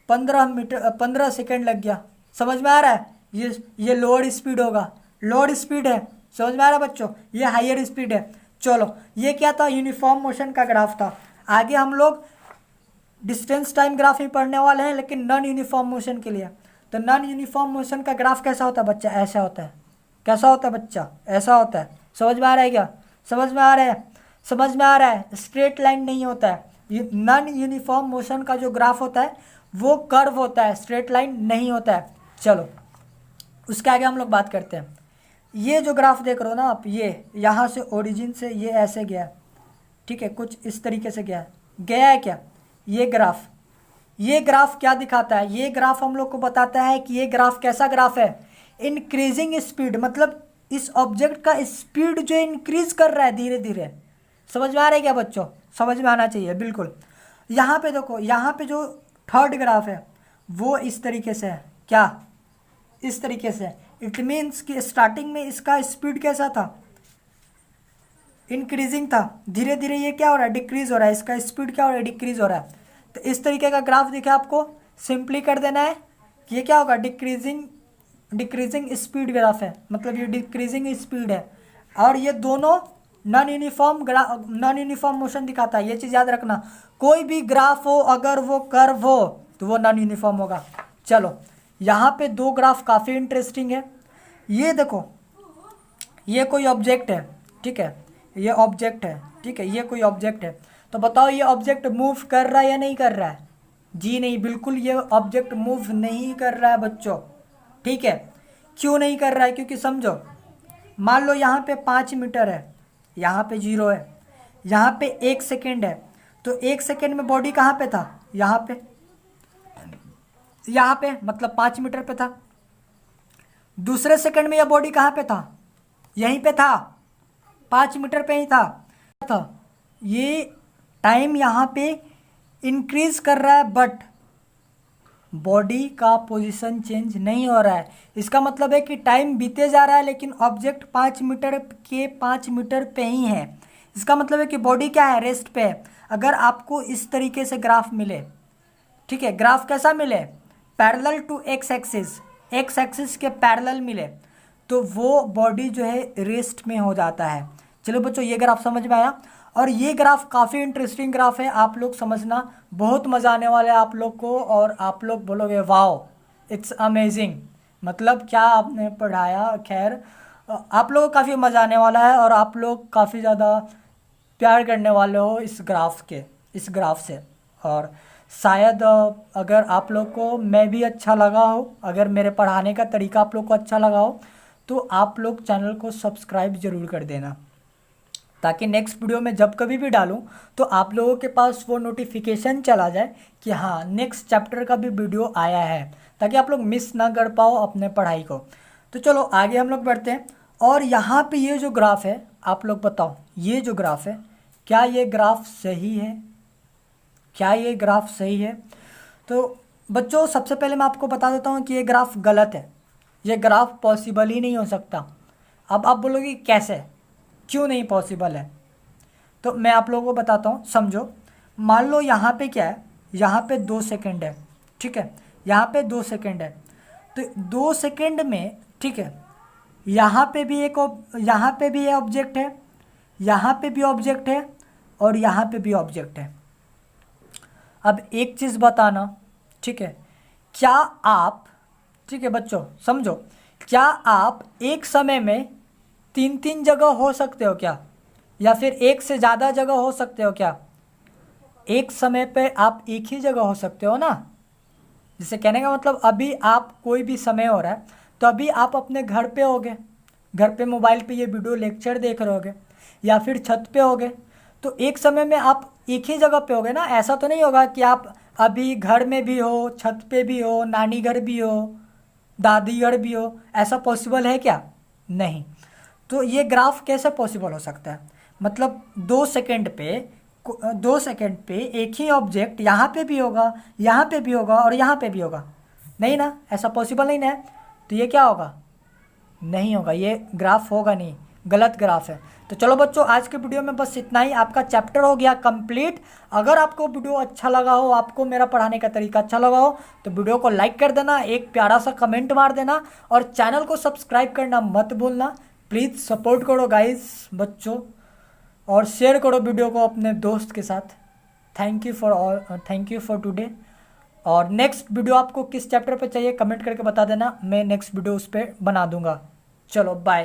Speaker 1: 15 सेकंड लग गया। समझ में आ रहा है? ये लोअर स्पीड होगा, लोअर स्पीड है। समझ में आ रहा है बच्चों? ये हायर स्पीड है। चलो, ये क्या था, यूनिफॉर्म मोशन का ग्राफ था। आगे हम लोग डिस्टेंस टाइम ग्राफ ही पढ़ने वाले हैं, लेकिन नॉन यूनिफॉर्म मोशन के लिए। तो नॉन यूनिफॉर्म मोशन का ग्राफ कैसा होता है बच्चा? ऐसा होता है। कैसा होता है बच्चा? ऐसा होता है। समझ में आ रहा है क्या? समझ में आ रहा है? समझ में आ रहा है? स्ट्रेट लाइन नहीं होता है। नॉन यूनिफॉर्म मोशन का जो ग्राफ होता है वो कर्व होता है, स्ट्रेट लाइन नहीं होता है। चलो, उसके आगे हम लोग बात करते हैं। ये जो ग्राफ देख रहे हो ना आप, ये यहाँ से ओरिजिन से ये ऐसे गया, ठीक है, कुछ इस तरीके से गया है क्या? ये ग्राफ क्या दिखाता है? ये ग्राफ हम लोग को बताता है कि ये ग्राफ कैसा ग्राफ है, इंक्रीजिंग स्पीड, मतलब इस ऑब्जेक्ट का स्पीड जो इंक्रीज कर रहा है धीरे धीरे। समझ में आ रहा है क्या बच्चों? समझ में आना चाहिए बिल्कुल। यहाँ पे देखो, यहाँ पे जो थर्ड ग्राफ है वो इस तरीके से है। क्या? इस तरीके से। इट मीन्स कि स्टार्टिंग में इसका स्पीड कैसा था? इंक्रीजिंग था। धीरे धीरे ये क्या हो रहा है? डिक्रीज हो रहा है। इसका स्पीड क्या हो रहा है? डिक्रीज हो रहा है। तो इस तरीके का ग्राफ दिखा आपको, सिंपली कर देना है कि ये क्या होगा, डिक्रीजिंग स्पीड ग्राफ है, मतलब ये डिक्रीजिंग स्पीड है। और ये दोनों नॉन यूनिफॉर्म मोशन दिखाता है। ये चीज़ याद रखना, कोई भी ग्राफ हो अगर वो कर्व हो तो वो नॉन यूनिफॉर्म होगा। चलो, यहाँ पे दो ग्राफ काफ़ी इंटरेस्टिंग है। ये देखो, ये कोई ऑब्जेक्ट है, ठीक है, ये ऑब्जेक्ट है, ठीक है, ये कोई ऑब्जेक्ट है। तो बताओ ये ऑब्जेक्ट मूव कर रहा है या नहीं कर रहा है? जी नहीं, बिल्कुल ये ऑब्जेक्ट मूव नहीं कर रहा है बच्चों, ठीक है। क्यों नहीं कर रहा है? क्योंकि समझो, मान लो यहाँ पे 5 मीटर है, यहाँ पे 0 है, यहाँ पे 1 सेकेंड है। तो 1 सेकेंड में बॉडी कहाँ पे था? यहाँ पे मतलब 5 मीटर पे था। दूसरे सेकंड में यह बॉडी कहाँ पे था? यहीं पे था, 5 मीटर पे ही था। ये टाइम यहाँ पे इंक्रीज कर रहा है, बट बॉडी का पोजीशन चेंज नहीं हो रहा है। इसका मतलब है कि टाइम बीते जा रहा है लेकिन ऑब्जेक्ट 5 मीटर पे ही है। इसका मतलब है कि बॉडी क्या है? रेस्ट पे है। अगर आपको इस तरीके से ग्राफ मिले, ठीक है, ग्राफ कैसा मिले? पैरेलल टू एक्स एक्सिस के पैरेलल मिले, तो वो बॉडी जो है रेस्ट में हो जाता है। चलो बच्चों, ये ग्राफ समझ में आया। और ये ग्राफ काफ़ी इंटरेस्टिंग ग्राफ है, आप लोग समझना, बहुत मज़ा आने वाला है आप लोग को। और आप लोग बोलोगे वाओ इट्स अमेजिंग, मतलब क्या आपने पढ़ाया। खैर, आप लोगों को काफ़ी मज़ा आने वाला है और आप लोग काफ़ी ज़्यादा प्यार करने वाले हो इस ग्राफ से। और शायद अगर आप लोग को मैं भी अच्छा लगा हो, अगर मेरे पढ़ाने का तरीका आप लोग को अच्छा लगा हो, तो आप लोग चैनल को सब्सक्राइब ज़रूर कर देना, ताकि नेक्स्ट वीडियो में जब कभी भी डालूं तो आप लोगों के पास वो नोटिफिकेशन चला जाए कि हाँ नेक्स्ट चैप्टर का भी वीडियो आया है, ताकि आप लोग मिस ना कर पाओ अपने पढ़ाई को। तो चलो आगे हम लोग बढ़ते हैं। और यहाँ पे ये जो ग्राफ है, आप लोग बताओ, ये जो ग्राफ है, क्या ये ग्राफ सही है? क्या ये ग्राफ सही है? तो बच्चों, सबसे पहले मैं आपको बता देता हूँ कि ये ग्राफ गलत है। ये ग्राफ पॉसिबल ही नहीं हो सकता। अब आप बोलोगे कैसे, क्यों नहीं पॉसिबल है? तो मैं आप लोगों को बताता हूँ, समझो। मान लो यहाँ पे क्या है, यहाँ पे 2 सेकंड है, ठीक है, यहाँ पे 2 सेकंड है। तो 2 सेकंड में, ठीक है, यहाँ पे भी ऑब्जेक्ट है, यहाँ पे भी ऑब्जेक्ट है और यहाँ पे भी ऑब्जेक्ट है। अब एक चीज़ बताना, ठीक है, क्या आप, ठीक है बच्चों समझो, क्या आप एक समय में 3 जगह हो सकते हो क्या? या फिर एक से ज़्यादा जगह हो सकते हो क्या? एक समय पे आप एक ही जगह हो सकते हो ना। जिसे कहने का मतलब, अभी आप कोई भी समय हो रहा है तो अभी आप अपने घर पे होगे, घर पे मोबाइल पे ये वीडियो लेक्चर देख रहे होगे, या फिर छत पे होगे। तो एक समय में आप एक ही जगह पे होगे ना। ऐसा तो नहीं होगा कि आप अभी घर में भी हो, छत पे भी हो, नानी घर भी हो, दादी घर भी हो। ऐसा पॉसिबल है क्या? नहीं। तो ये ग्राफ कैसे पॉसिबल हो सकता है? मतलब 2 सेकंड पे 2 सेकंड पे एक ही ऑब्जेक्ट यहाँ पे भी होगा, यहाँ पे भी होगा और यहाँ पे भी होगा? नहीं ना, ऐसा पॉसिबल नहीं ना है। तो ये क्या होगा? नहीं होगा, ये ग्राफ होगा नहीं, गलत ग्राफ है। तो चलो बच्चों, आज के वीडियो में बस इतना ही। आपका चैप्टर हो गया कंप्लीट। अगर आपको वीडियो अच्छा लगा हो, आपको मेरा पढ़ाने का तरीका अच्छा लगा हो, तो वीडियो को लाइक कर देना, एक प्यारा सा कमेंट मार देना और चैनल को सब्सक्राइब करना मत भूलना। प्लीज़ सपोर्ट करो गाइस बच्चों, और शेयर करो वीडियो को अपने दोस्त के साथ। Thank you for today. और नेक्स्ट वीडियो आपको किस चैप्टर पे चाहिए कमेंट करके बता देना, मैं नेक्स्ट वीडियो उस पर बना दूंगा। चलो बाय।